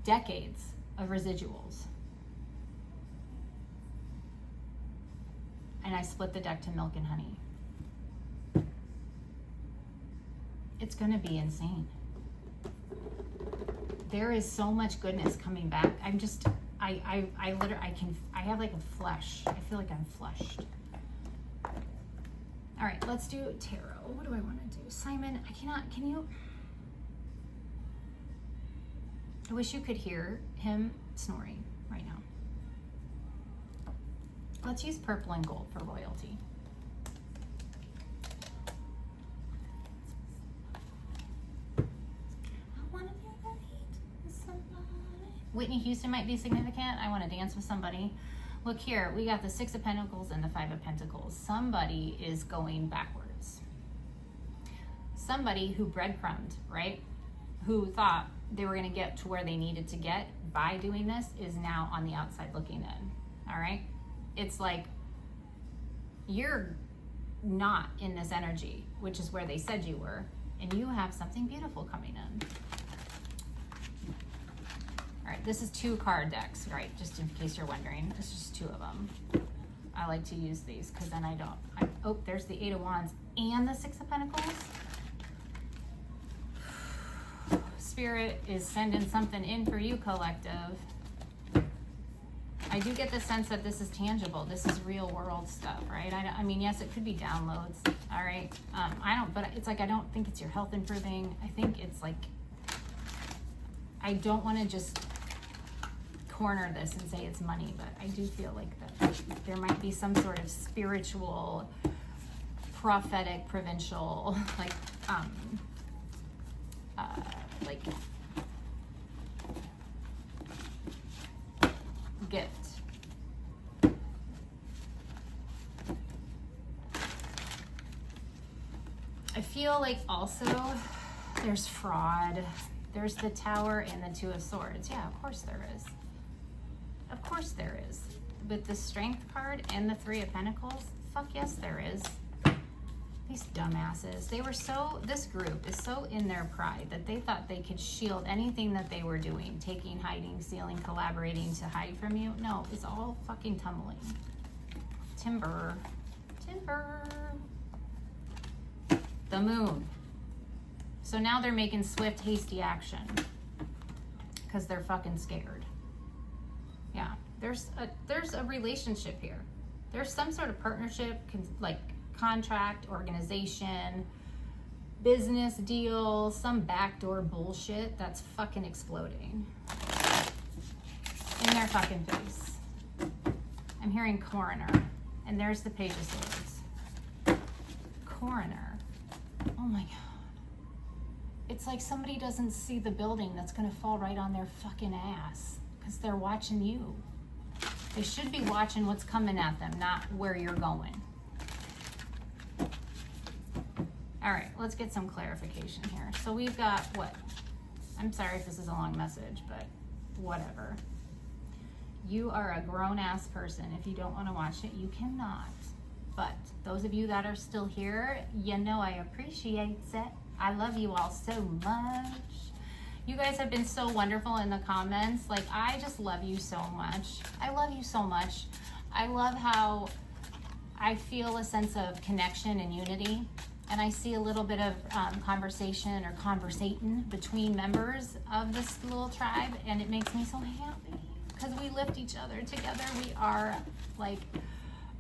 Decades of residuals. And I split the deck to milk and honey. It's going to be insane. There is so much goodness coming back. I'm just, I literally, I have like a flush. I feel like I'm flushed. All right, let's do tarot. What do I want to do? Simon, can you? I wish you could hear him snoring right now. Let's use purple and gold for royalty. Whitney Houston might be significant. I want to dance with somebody. Look here, we got the 6 of Pentacles and the 5 of Pentacles. Somebody is going backwards. Somebody who breadcrumbed, right? Who thought they were going to get to where they needed to get by doing this is now on the outside looking in. All right? It's like you're not in this energy, which is where they said you were, and you have something beautiful coming in. All right, this is 2 card decks, right? Just in case you're wondering. It's just 2 of them. I like to use these because then oh, there's the 8 of Wands and the 6 of Pentacles. Spirit is sending something in for you, collective. I do get the sense that this is tangible. This is real world stuff, right? I mean, yes, it could be downloads, all right? But it's like, I don't think it's your health improving. I think it's like, I don't want to just corner this and say it's money, but I do feel like that there might be some sort of spiritual, prophetic, provincial, like gift. I feel like also there's fraud. There's the Tower and the 2 of Swords. Yeah, of course there is. Of course there is. With the Strength card and the 3 of Pentacles, fuck yes there is. These dumbasses. This group is so in their pride that they thought they could shield anything that they were doing. Taking, hiding, stealing, collaborating to hide from you. No, it's all fucking tumbling. Timber. The Moon. So now they're making swift, hasty action. Because they're fucking scared. Yeah. There's a relationship here. There's some sort of partnership, like contract, organization, business deal, some backdoor bullshit that's fucking exploding in their fucking face. I'm hearing coroner, and there's the Page of Swords. Coroner. Oh my God. It's like somebody doesn't see the building that's gonna fall right on their fucking ass because they're watching you. They should be watching what's coming at them, not where you're going. All right, let's get some clarification here. So we've got what? I'm sorry if this is a long message, but whatever. You are a grown-ass person. If you don't want to watch it, you cannot. But those of you that are still here, you know I appreciate it. I love you all so much. You guys have been so wonderful in the comments. Like, I just love you so much. I love you so much. I love how I feel a sense of connection and unity. And I see a little bit of conversation or conversating between members of this little tribe. And it makes me so happy because we lift each other together. We are like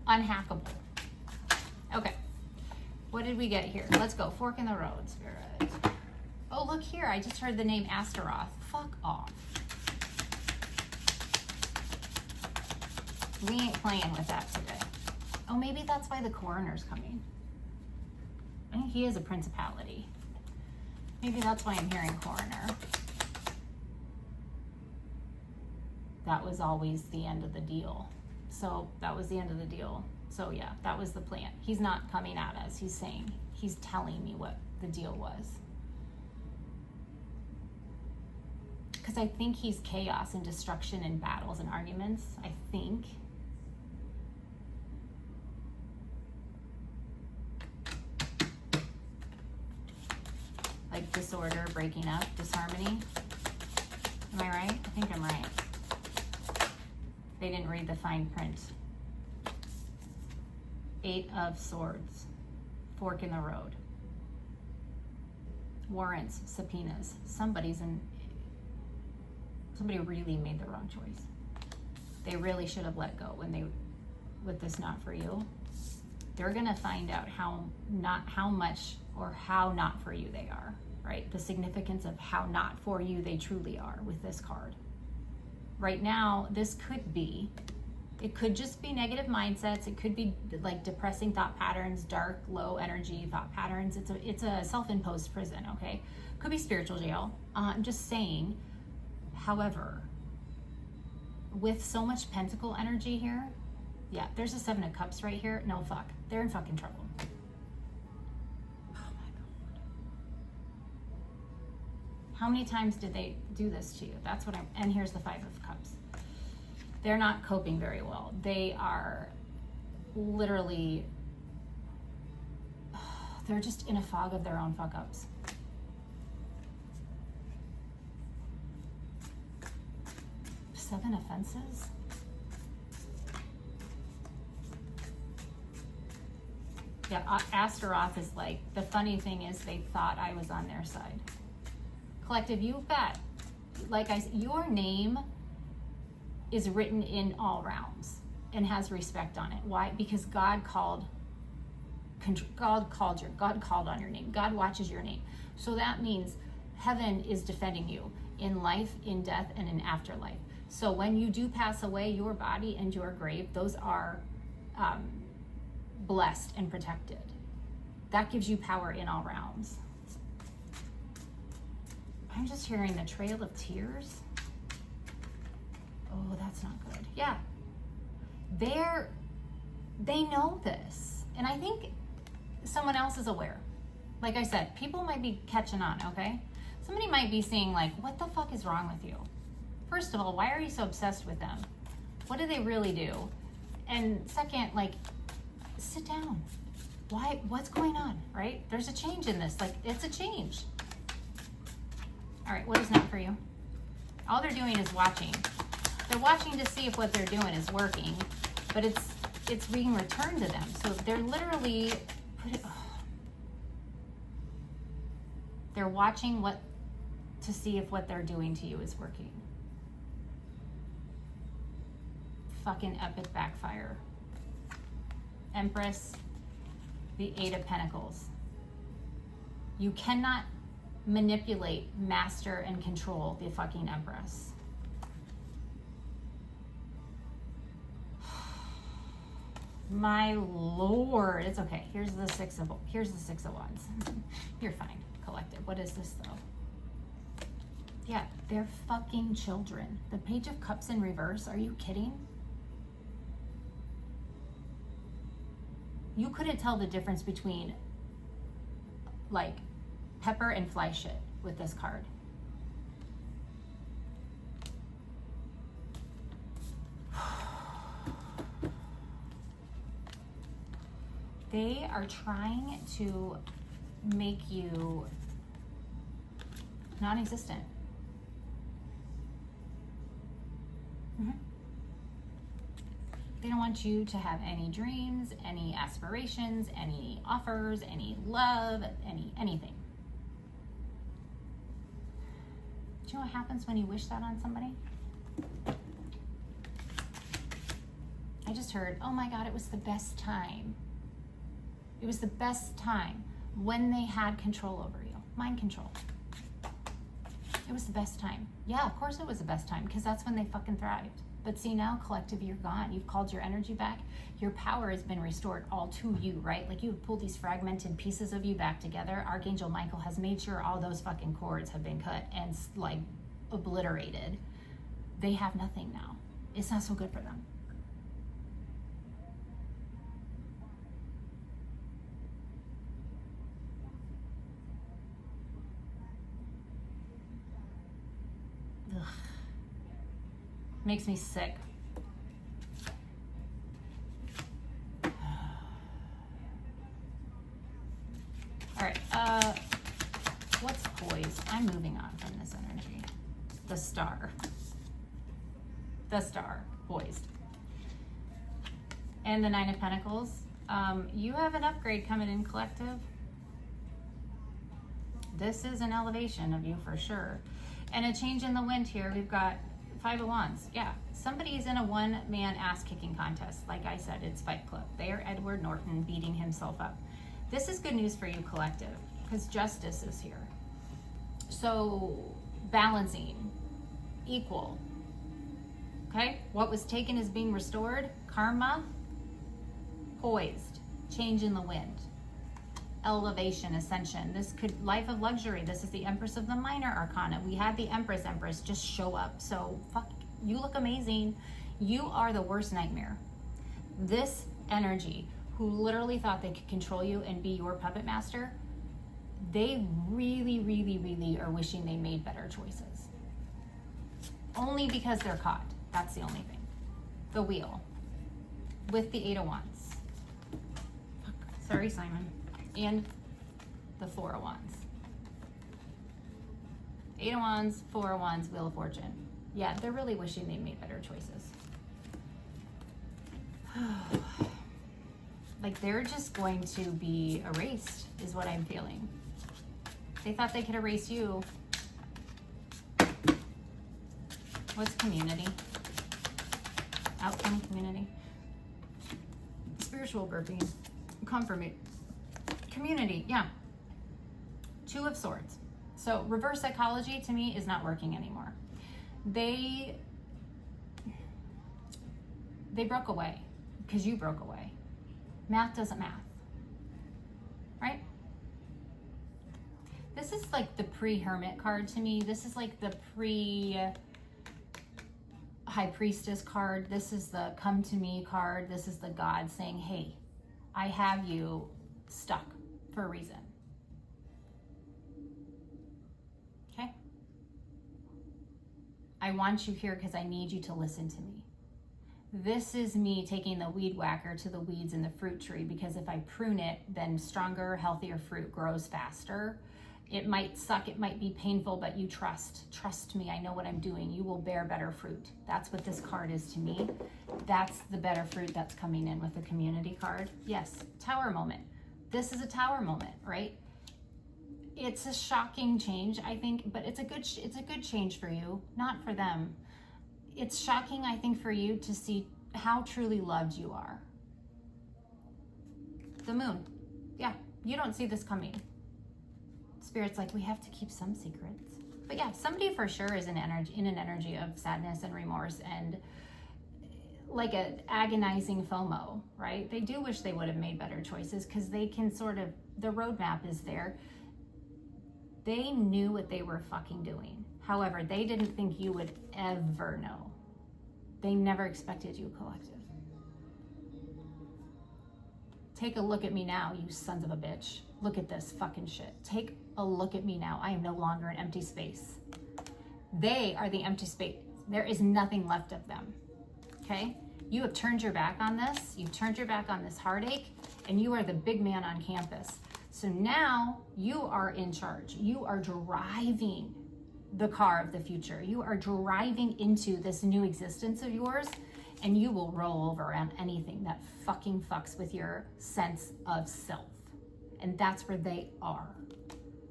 unhackable. Okay. What did we get here? Let's go. Fork in the road, Spirit. Oh, look here. I just heard the name Astaroth. Fuck off. We ain't playing with that today. Oh, maybe that's why the coroner's coming. I think he is a principality. Maybe that's why I'm hearing coroner. That was always the end of the deal. So that was the end of the deal. So yeah, that was the plan. He's not coming at us. He's telling me what the deal was. Because I think he's chaos and destruction and battles and arguments. I think. Like disorder, breaking up, disharmony. Am I right? I think I'm right. They didn't read the fine print. 8 of Swords. Fork in the road. Warrants, subpoenas. Somebody really made the wrong choice. They really should have let go with this not for you. They're gonna find out how much or how not for you they are, right? The significance of how not for you they truly are with this card. Right now, it could just be negative mindsets. It could be like depressing thought patterns, dark, low energy thought patterns. It's a self-imposed prison, okay? Could be spiritual jail. I'm just saying, however, with so much pentacle energy here, yeah, there's a 7 of Cups right here. No, fuck. They're in fucking trouble. Oh my God. How many times did they do this to you? That's what and here's the Five of Cups. They're not coping very well. They are literally, they're just in a fog of their own fuck ups. Seven offenses? Yeah, Astaroth is like, the funny thing is they thought I was on their side. Collective, you've got, like I said, your name is written in all realms and has respect on it. Why? Because God called on your name. God watches your name. So that means heaven is defending you in life, in death, and in afterlife. So when you do pass away, your body and your grave, those are blessed and protected. That gives you power in all realms. I'm just hearing the Trail of Tears. Oh, that's not good. Yeah. They know this. And I think someone else is aware. Like I said, people might be catching on, okay? Somebody might be seeing like, what the fuck is wrong with you? First of all, why are you so obsessed with them? What do they really do? And second, like, sit down. Why? What's going on, right? There's a change in this. Like, it's a change. All right, what is not for you? All they're doing is watching. They're watching to see if what they're doing is working, but it's being returned to them. So they're literally they're watching to see if what they're doing to you is working. Fucking epic backfire. Empress, the Eight of Pentacles. You cannot manipulate, master, and control the fucking Empress. My Lord, it's okay. Here's the Six of Wands. You're fine, collective. What is this though? Yeah, they're fucking children. The Page of Cups in reverse. Are you kidding? You couldn't tell the difference between like pepper and fly shit with this card. They are trying to make you non-existent. They don't want you to have any dreams, any aspirations, any offers, any love, anything. Do you know what happens when you wish that on somebody? I just heard, oh my God, it was the best time. It was the best time when they had control over you. Mind control. It was the best time. Yeah, of course it was the best time because that's when they fucking thrived. But see now, collective, you're gone. You've called your energy back. Your power has been restored all to you, right? Like you've pulled these fragmented pieces of you back together. Archangel Michael has made sure all those fucking cords have been cut and like obliterated. They have nothing now. It's not so good for them. Ugh. Makes me sick. All right, what's poised? I'm moving on from this energy. The Star. The Star, poised. And the Nine of Pentacles. You have an upgrade coming in, collective. This is an elevation of you for sure. And a change in the wind here. We've got Five of Wands. Yeah, somebody's in a one-man ass-kicking contest. Like I said, it's Fight Club. They are Edward Norton beating himself up. This is good news for you, collective, because justice is here. So, balancing, equal. Okay, what was taken is being restored. Karma, poised, change in the wind. Elevation, ascension. This could life of luxury. This is the Empress of the Minor Arcana. We had the Empress just show up. So fuck, you look amazing. You are the worst nightmare. This energy, who literally thought they could control you and be your puppet master, They really, really, really are wishing they made better choices. Only because they're caught. That's the only thing. The wheel with the 8 of Wands. Fuck. Sorry, Simon. And the 4 of Wands. 8 of Wands, 4 of Wands, Wheel of Fortune. Yeah, they're really wishing they made better choices. Like they're just going to be erased is what I'm feeling. They thought they could erase you. What's community? Outcome, community. Spiritual burping. Confirmation. Community, yeah. 2 of Swords. So reverse psychology to me is not working anymore. They broke away because you broke away. Math doesn't math, right? This is like the pre-hermit card to me. This is like the pre-high priestess card. This is the come to me card. This is the God saying, hey, I have you stuck for a reason. Okay? I want you here because I need you to listen to me. This is me taking the weed whacker to the weeds in the fruit tree, because if I prune it, then stronger, healthier fruit grows faster. It might suck, it might be painful, but you trust me, I know what I'm doing. You will bear better fruit. That's what this card is to me. That's the better fruit that's coming in with the community card. Yes, tower moment. This is a tower moment, right? It's a shocking change, I think, but it's a good change for you, not for them. It's shocking, I think, for you to see how truly loved you are. The moon. Yeah, you don't see this coming. Spirit's like, we have to keep some secrets. But yeah, somebody for sure is in an energy of sadness and remorse and like an agonizing FOMO, right? They do wish they would have made better choices because they can sort of, the roadmap is there. They knew what they were fucking doing. However, they didn't think you would ever know. They never expected you, collective. Take a look at me now, you sons of a bitch. Look at this fucking shit. Take a look at me now. I am no longer an empty space. They are the empty space. There is nothing left of them, okay? You have turned your back on this. You've turned your back on this heartache, and you are the big man on campus. So now you are in charge. You are driving the car of the future. You are driving into this new existence of yours, and you will roll over on anything that fucking fucks with your sense of self. And that's where they are.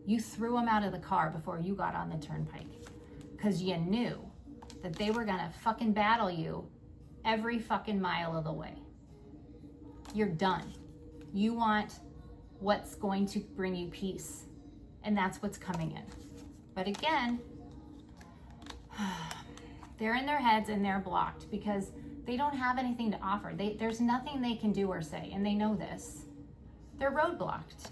You threw them out of the car before you got on the turnpike because you knew that they were gonna fucking battle you every fucking mile of the way. You're done. You want what's going to bring you peace, and that's what's coming in. But again, they're in their heads and they're blocked because they don't have anything to offer. There's nothing they can do or say, and they know this. They're roadblocked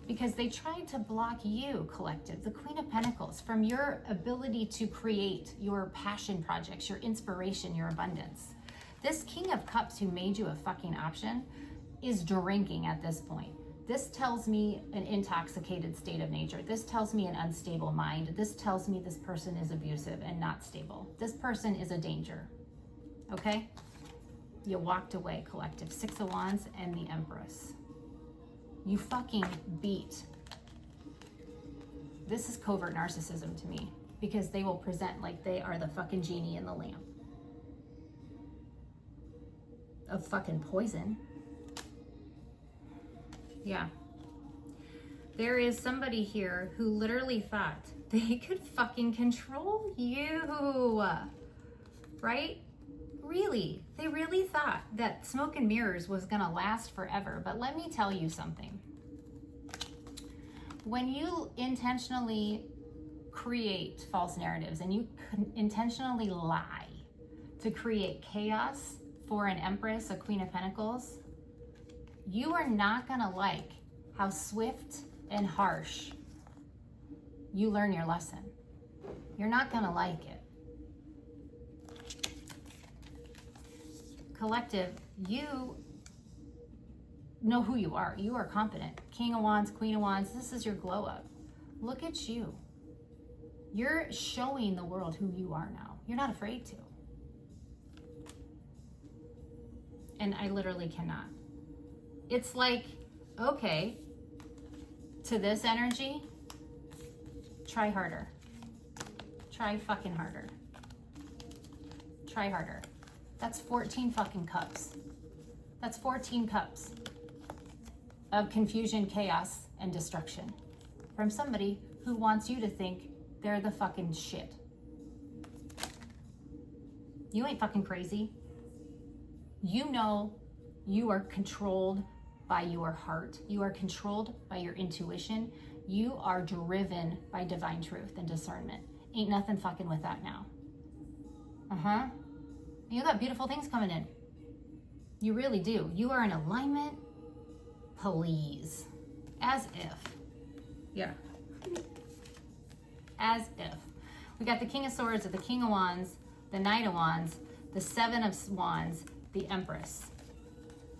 because they tried to block you, collective, the Queen of Pentacles, from your ability to create your passion projects, your inspiration, your abundance. This King of Cups who made you a fucking option is drinking at this point. This tells me an intoxicated state of nature. This tells me an unstable mind. This tells me this person is abusive and not stable. This person is a danger, okay? You walked away, collective. 6 of Wands and the Empress. You fucking beat. This is covert narcissism to me because they will present like they are the fucking genie in the lamp of fucking poison. Yeah. There is somebody here who literally thought they could fucking control you, right? Really, they really thought that smoke and mirrors was gonna last forever. But let me tell you something. When you intentionally create false narratives and you intentionally lie to create chaos for an Empress, a Queen of Pentacles, you are not gonna like how swift and harsh you learn your lesson. You're not gonna like it. Collective, you know who you are. You are confident. King of Wands, Queen of Wands, this is your glow up. Look at you. You're showing the world who you are now. You're not afraid to. And I literally cannot. It's like, okay, to this energy, try harder. Try fucking harder. Try harder. That's 14 fucking cups. That's 14 cups of confusion, chaos, and destruction from somebody who wants you to think they're the fucking shit. You ain't fucking crazy. You know you are controlled by your heart. You are controlled by your intuition. You are driven by divine truth and discernment. Ain't nothing fucking with that now. You got beautiful things coming in. You really do. You are in alignment. Please. As if. Yeah. As if. We got the King of Swords, the King of Wands, the Knight of Wands, the Seven of Wands, the Empress.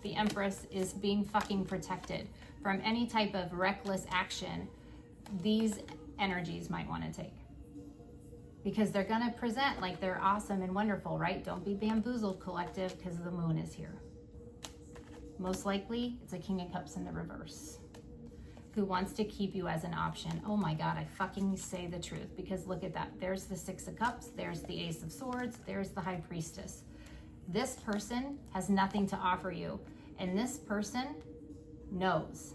The Empress is being fucking protected from any type of reckless action these energies might want to take. Because they're going to present like they're awesome and wonderful, right? Don't be bamboozled, collective, because the moon is here. Most likely, it's a King of Cups in the reverse who wants to keep you as an option. Oh my God, I fucking say the truth, because look at that. There's the Six of Cups, there's the Ace of Swords, there's the High Priestess. This person has nothing to offer you, and this person knows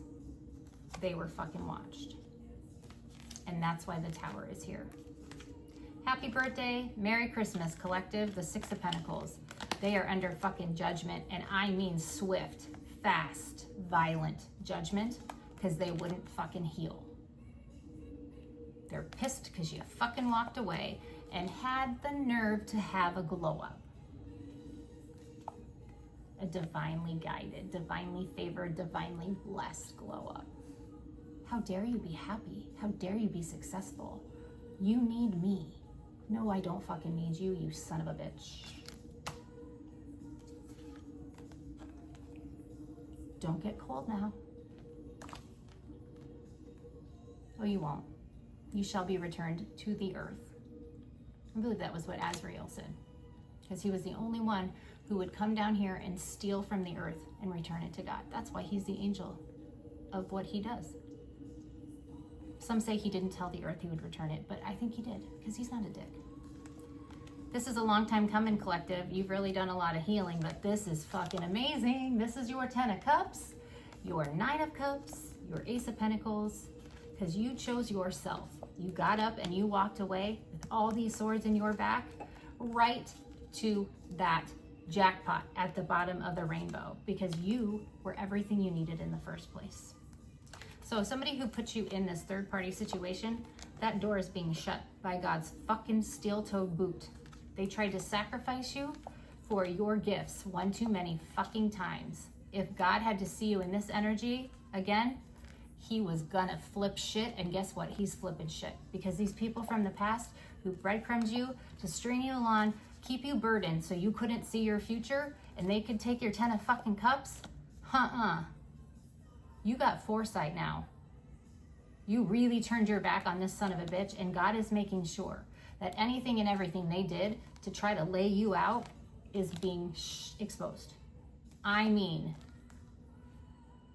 they were fucking watched. And that's why the Tower is here. Happy birthday, Merry Christmas, collective, the Six of Pentacles. They are under fucking judgment, and I mean swift, fast, violent judgment, because they wouldn't fucking heal. They're pissed because you fucking walked away and had the nerve to have a glow up. A divinely guided, divinely favored, divinely blessed glow up. How dare you be happy? How dare you be successful? You need me. No, I don't fucking need you, you son of a bitch. Don't get cold now. Oh, you won't. You shall be returned to the earth. I believe that was what Azrael said, because he was the only one who would come down here and steal from the earth and return it to God. That's why he's the angel of what he does. Some say he didn't tell the earth he would return it, but I think he did, because he's not a dick. This is a long time coming, collective. You've really done a lot of healing, but this is fucking amazing. This is your 10 of Cups, your 9 of Cups, your Ace of Pentacles, because you chose yourself. You got up and you walked away with all these swords in your back, right to that jackpot at the bottom of the rainbow, because you were everything you needed in the first place. So somebody who put you in this third-party situation, that door is being shut by God's fucking steel-toed boot. They tried to sacrifice you for your gifts one too many fucking times. If God had to see you in this energy again, he was gonna flip shit, and guess what? He's flipping shit. Because these people from the past who breadcrumbed you to string you along, keep you burdened so you couldn't see your future, and they could take your 10 of fucking cups, you got foresight now. You really turned your back on this son of a bitch, and God is making sure that anything and everything they did to try to lay you out is being exposed. I mean,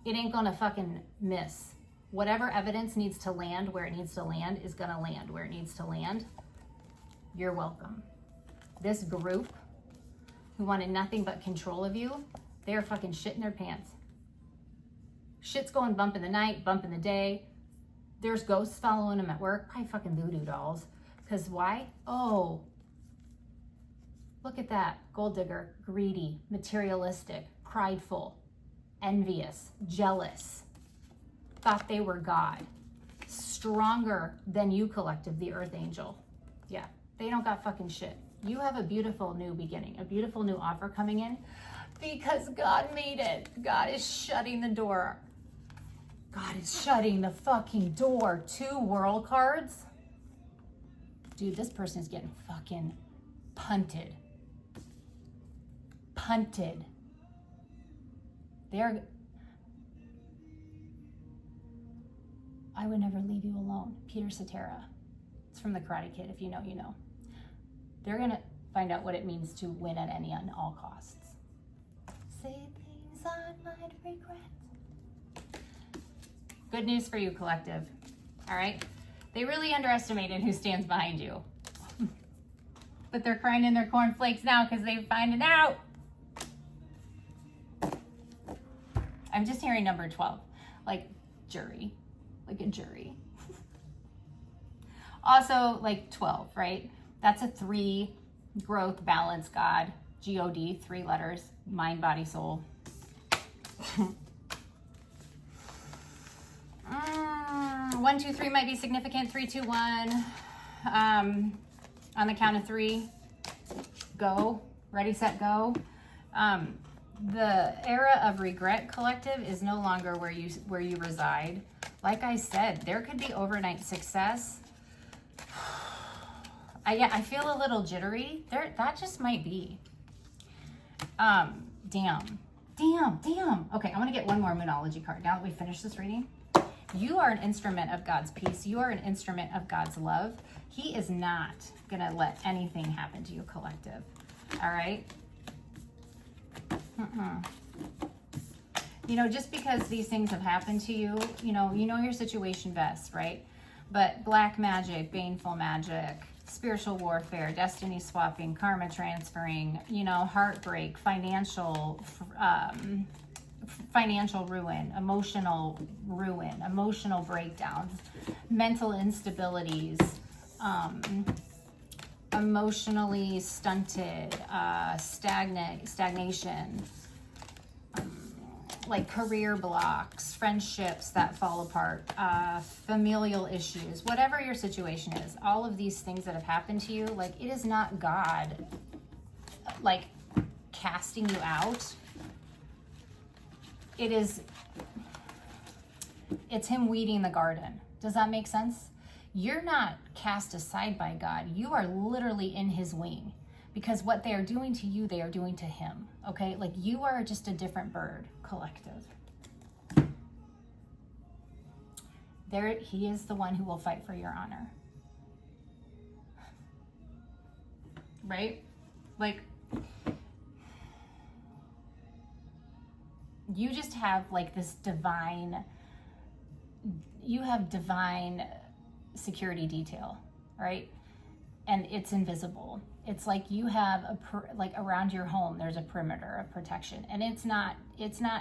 it ain't gonna fucking miss. Whatever evidence needs to land where it needs to land is gonna land where it needs to land. You're welcome. This group who wanted nothing but control of you, they're fucking shitting their pants. Shit's going bump in the night, bump in the day. There's ghosts following them at work, probably fucking voodoo dolls. Because why? Oh, look at that. Gold digger, greedy, materialistic, prideful, envious, jealous. Thought they were God. Stronger than you, collective, the earth angel. Yeah, they don't got fucking shit. You have a beautiful new beginning, a beautiful new offer coming in, because God made it. God is shutting the door. God is shutting the fucking door. 2 world cards. Dude, this person is getting fucking punted. Punted. I would never leave you alone. Peter Cetera. It's from the Karate Kid. If you know, you know. They're going to find out what it means to win at any and all costs. Say things I might regret. Good news for you, collective. All right? They really underestimated who stands behind you. But they're crying in their cornflakes now because they're finding out. I'm just hearing number 12. Like jury. Like a jury. Also, like 12, right? That's a 3, growth, balance, God, G-O-D, 3 letters, mind, body, soul. 1, 2, 3 might be significant. 3, 2, 1. On the count of 3, go. Ready, set, go. The era of regret, collective, is no longer where you reside. Like I said, there could be overnight success. I feel a little jittery. That just might be. Damn. Okay, I want to get one more Moonology card now that we finish this reading. You are an instrument of God's peace. You are an instrument of God's love. He is not going to let anything happen to you, collective. All right? You know, just because these things have happened to you, you know your situation best, right? But black magic, baneful magic, spiritual warfare, destiny swapping, karma transferring, you know, heartbreak, financial ruin, emotional breakdowns, mental instabilities, emotionally stunted, stagnation, like career blocks, friendships that fall apart, familial issues, whatever your situation is, all of these things that have happened to you, like, it is not God, like, casting you out. It's him weeding the garden. Does that make sense? You're not cast aside by God. You are literally in his wing, because what they are doing to you, they are doing to him. Okay? Like, you are just a different bird, collective. He is the one who will fight for your honor. Right? Like, you just have like this divine security detail, right? And it's invisible. It's like you have like around your home, there's a perimeter of protection, and it's not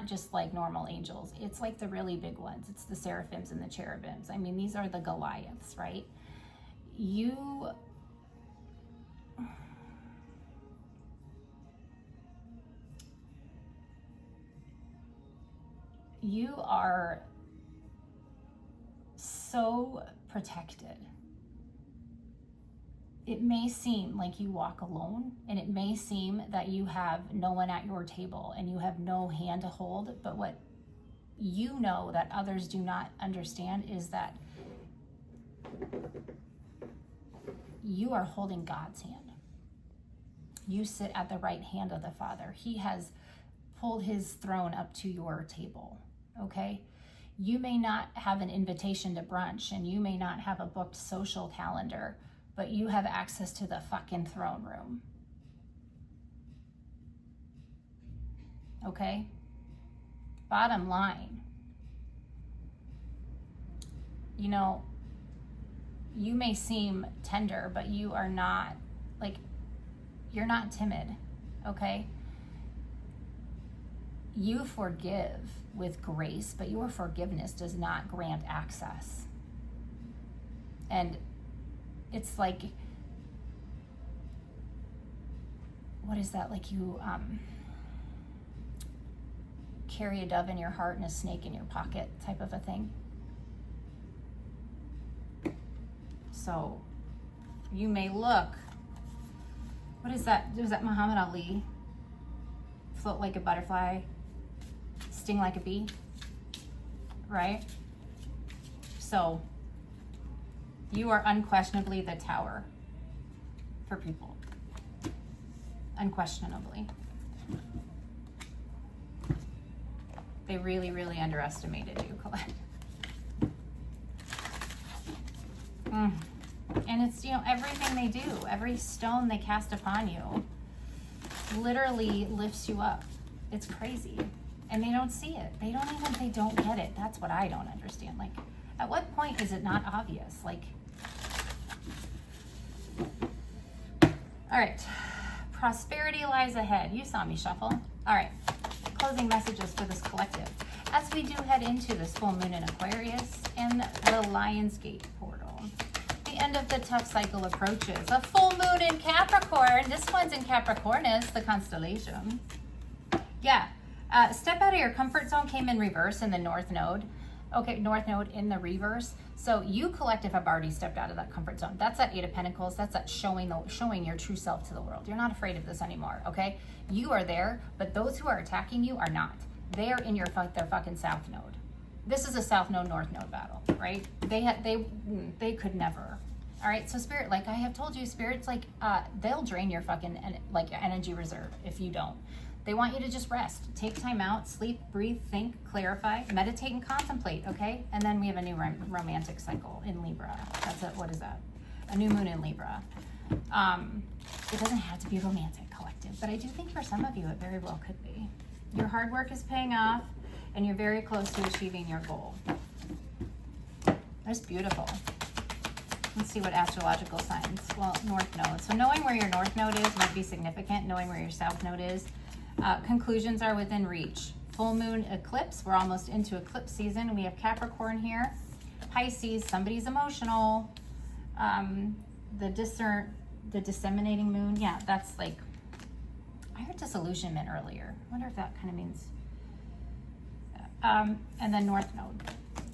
just like normal angels. It's like the really big ones. It's the seraphims and the cherubims. I mean, these are the Goliaths, right? You are so protected. It may seem like you walk alone, and it may seem that you have no one at your table and you have no hand to hold, but what you know that others do not understand is that you are holding God's hand. You sit at the right hand of the Father. He has pulled his throne up to your table, okay? You may not have an invitation to brunch, and you may not have a booked social calendar, but you have access to the fucking throne room. Okay? Bottom line, you know, you may seem tender, but you are not, like, you're not timid, okay? You forgive with grace, but your forgiveness does not grant access. And it's like, what is that? Like you carry a dove in your heart and a snake in your pocket type of a thing. So you may look, what is that? Was that Muhammad Ali? Float like a butterfly, sting like a bee, right? So you are unquestionably the tower for people. Unquestionably. They really, really underestimated you, Colette. And it's, you know, everything they do, every stone they cast upon you literally lifts you up. It's crazy. And they don't see it. They don't get it. That's what I don't understand. Like, at what point is it not obvious? Like, all right. Prosperity lies ahead. You saw me shuffle. All right. Closing messages for this collective. As we do head into this full moon in Aquarius and the Lion's Gate portal, the end of the tough cycle approaches. A full moon in Capricorn. This one's in Capricornus, the constellation. Yeah. Step out of your comfort zone came in reverse in the North Node. Okay, North Node in the reverse. So you collective have already stepped out of that comfort zone. That's that Eight of Pentacles. That's that showing your true self to the world. You're not afraid of this anymore, okay? You are there, but those who are attacking you are not. They are in their fucking South Node. This is a South Node, North Node battle, right? They could never. All right, so Spirit, like I have told you, Spirit's like, they'll drain your fucking energy reserve if you don't. They want you to just rest. Take time out, sleep, breathe, think, clarify, meditate, and contemplate, okay? And then we have a new romantic cycle in Libra. What is that? A new moon in Libra. It doesn't have to be romantic, collective, but I do think for some of you it very well could be. Your hard work is paying off, and you're very close to achieving your goal. That's beautiful. Let's see what astrological signs. Well, North Node. So knowing where your North Node is might be significant. Knowing where your South Node is. Conclusions are within reach. Full moon eclipse. We're almost into eclipse season. We have Capricorn here. Pisces. Somebody's emotional. The disseminating moon. Yeah, that's like, I heard disillusionment earlier. I wonder if that kind of means. And then North Node.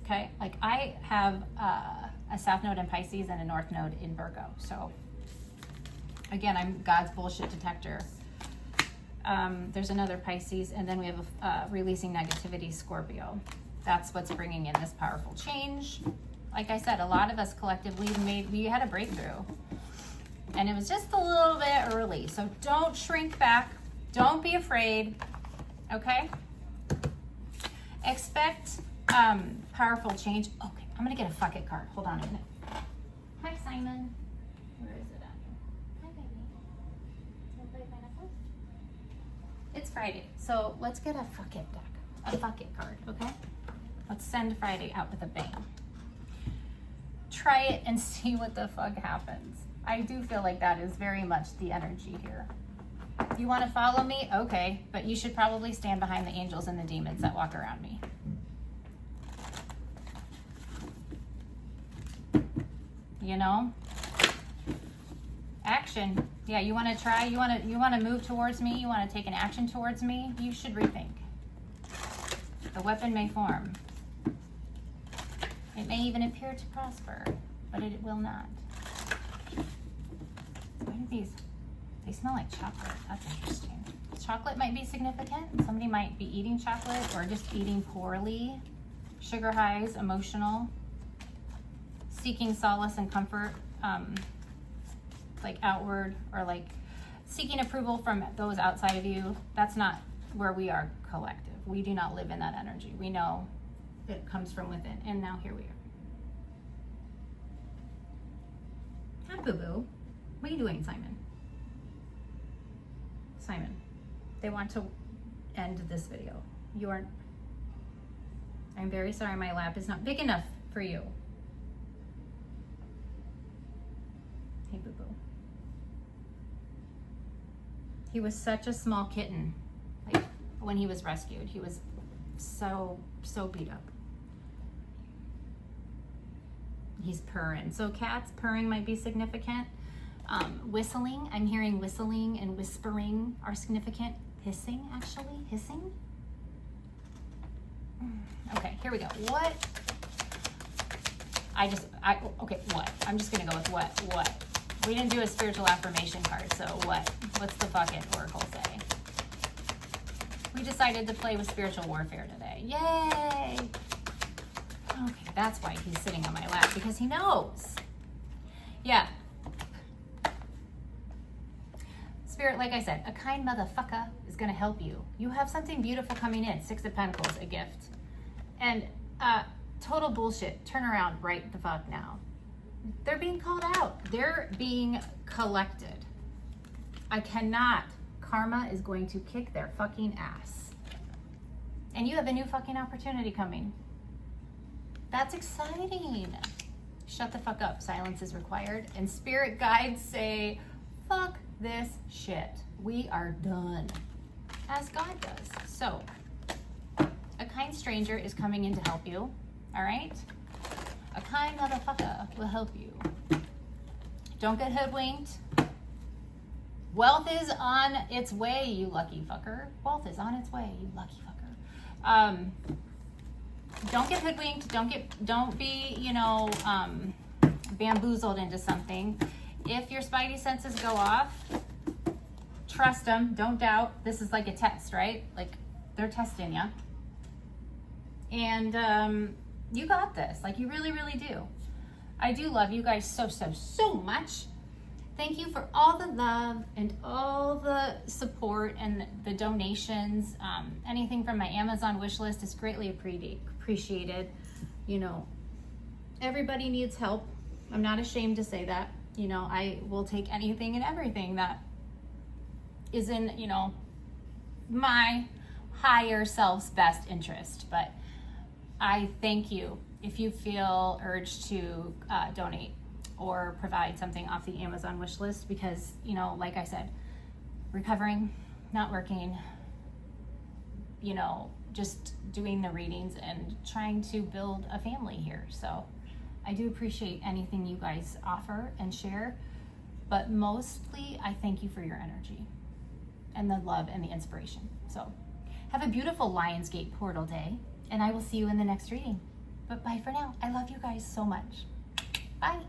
Okay, like I have a South Node in Pisces and a North Node in Virgo. So again, I'm God's bullshit detector. There's another Pisces, and then we have a releasing negativity Scorpio. That's what's bringing in this powerful change. Like I said, a lot of us collectively we had a breakthrough, and it was just a little bit early. So don't shrink back. Don't be afraid. Okay? Expect powerful change. Okay, I'm gonna get a fuck it card. Hold on a minute. Hi, Simon. Where is it at? Hi, baby. Wanna play pineapples? It's Friday, so let's get a fuck it deck. A fuck it card, okay? Let's send Friday out with a bang. Try it and see what the fuck happens. I do feel like that is very much the energy here. You want to follow me? Okay, but you should probably stand behind the angels and the demons that walk around me. You know? Action. Yeah, you want to try? You want to move towards me? You want to take an action towards me? You should rethink. The weapon may form. It may even appear to prosper, but it will not. What are these? They smell like chocolate. That's interesting. Chocolate might be significant. Somebody might be eating chocolate or just eating poorly. Sugar highs, emotional. Seeking solace and comfort, like outward, or like seeking approval from those outside of you. That's not where we are collective. We do not live in that energy. We know it comes from within. And now here we are. Hi, boo-boo. What are you doing, Simon? Simon, they want to end this video. I'm very sorry, my lap is not big enough for you. Hey, boo-boo. He was such a small kitten. Like, when he was rescued, he was so beat up. He's purring. So cats purring might be significant. Whistling, I'm hearing whistling and whispering are significant. Hissing, actually, hissing. Okay, here we go. What? Okay, what? I'm just gonna go with what? We didn't do a spiritual affirmation card, so what? What's the fucking oracle say? We decided to play with spiritual warfare today. Yay! Okay, that's why he's sitting on my lap, because he knows. Yeah. Spirit, like I said, a kind motherfucker is going to help you. You have something beautiful coming in. Six of Pentacles, a gift. And total bullshit. Turn around right the fuck now. They're being called out. They're being collected. I cannot. Karma is going to kick their fucking ass. And you have a new fucking opportunity coming. That's exciting. Shut the fuck up. Silence is required. And spirit guides say, fuck this shit. We are done. As God does. So, a kind stranger is coming in to help you. All right? A kind motherfucker will help you. Don't get hoodwinked. Wealth is on its way, you lucky fucker. Wealth is on its way, you lucky fucker. Don't get hoodwinked. Don't be, bamboozled into something. If your spidey senses go off, trust them. Don't doubt. This is like a test, right? Like they're testing you. And you got this. Like you really, really do. I do love you guys so much. Thank you for all the love and all the support and the donations. Anything from my Amazon wish list is greatly appreciated. Everybody needs help. I'm not ashamed to say that. I will take anything and everything that is in, my higher self's best interest. But I thank you if you feel urged to donate or provide something off the Amazon wish list, because, like I said, recovering, not working, just doing the readings and trying to build a family here. So I do appreciate anything you guys offer and share, but mostly I thank you for your energy and the love and the inspiration. So have a beautiful Lionsgate portal day, and I will see you in the next reading. But bye for now. I love you guys so much. Bye.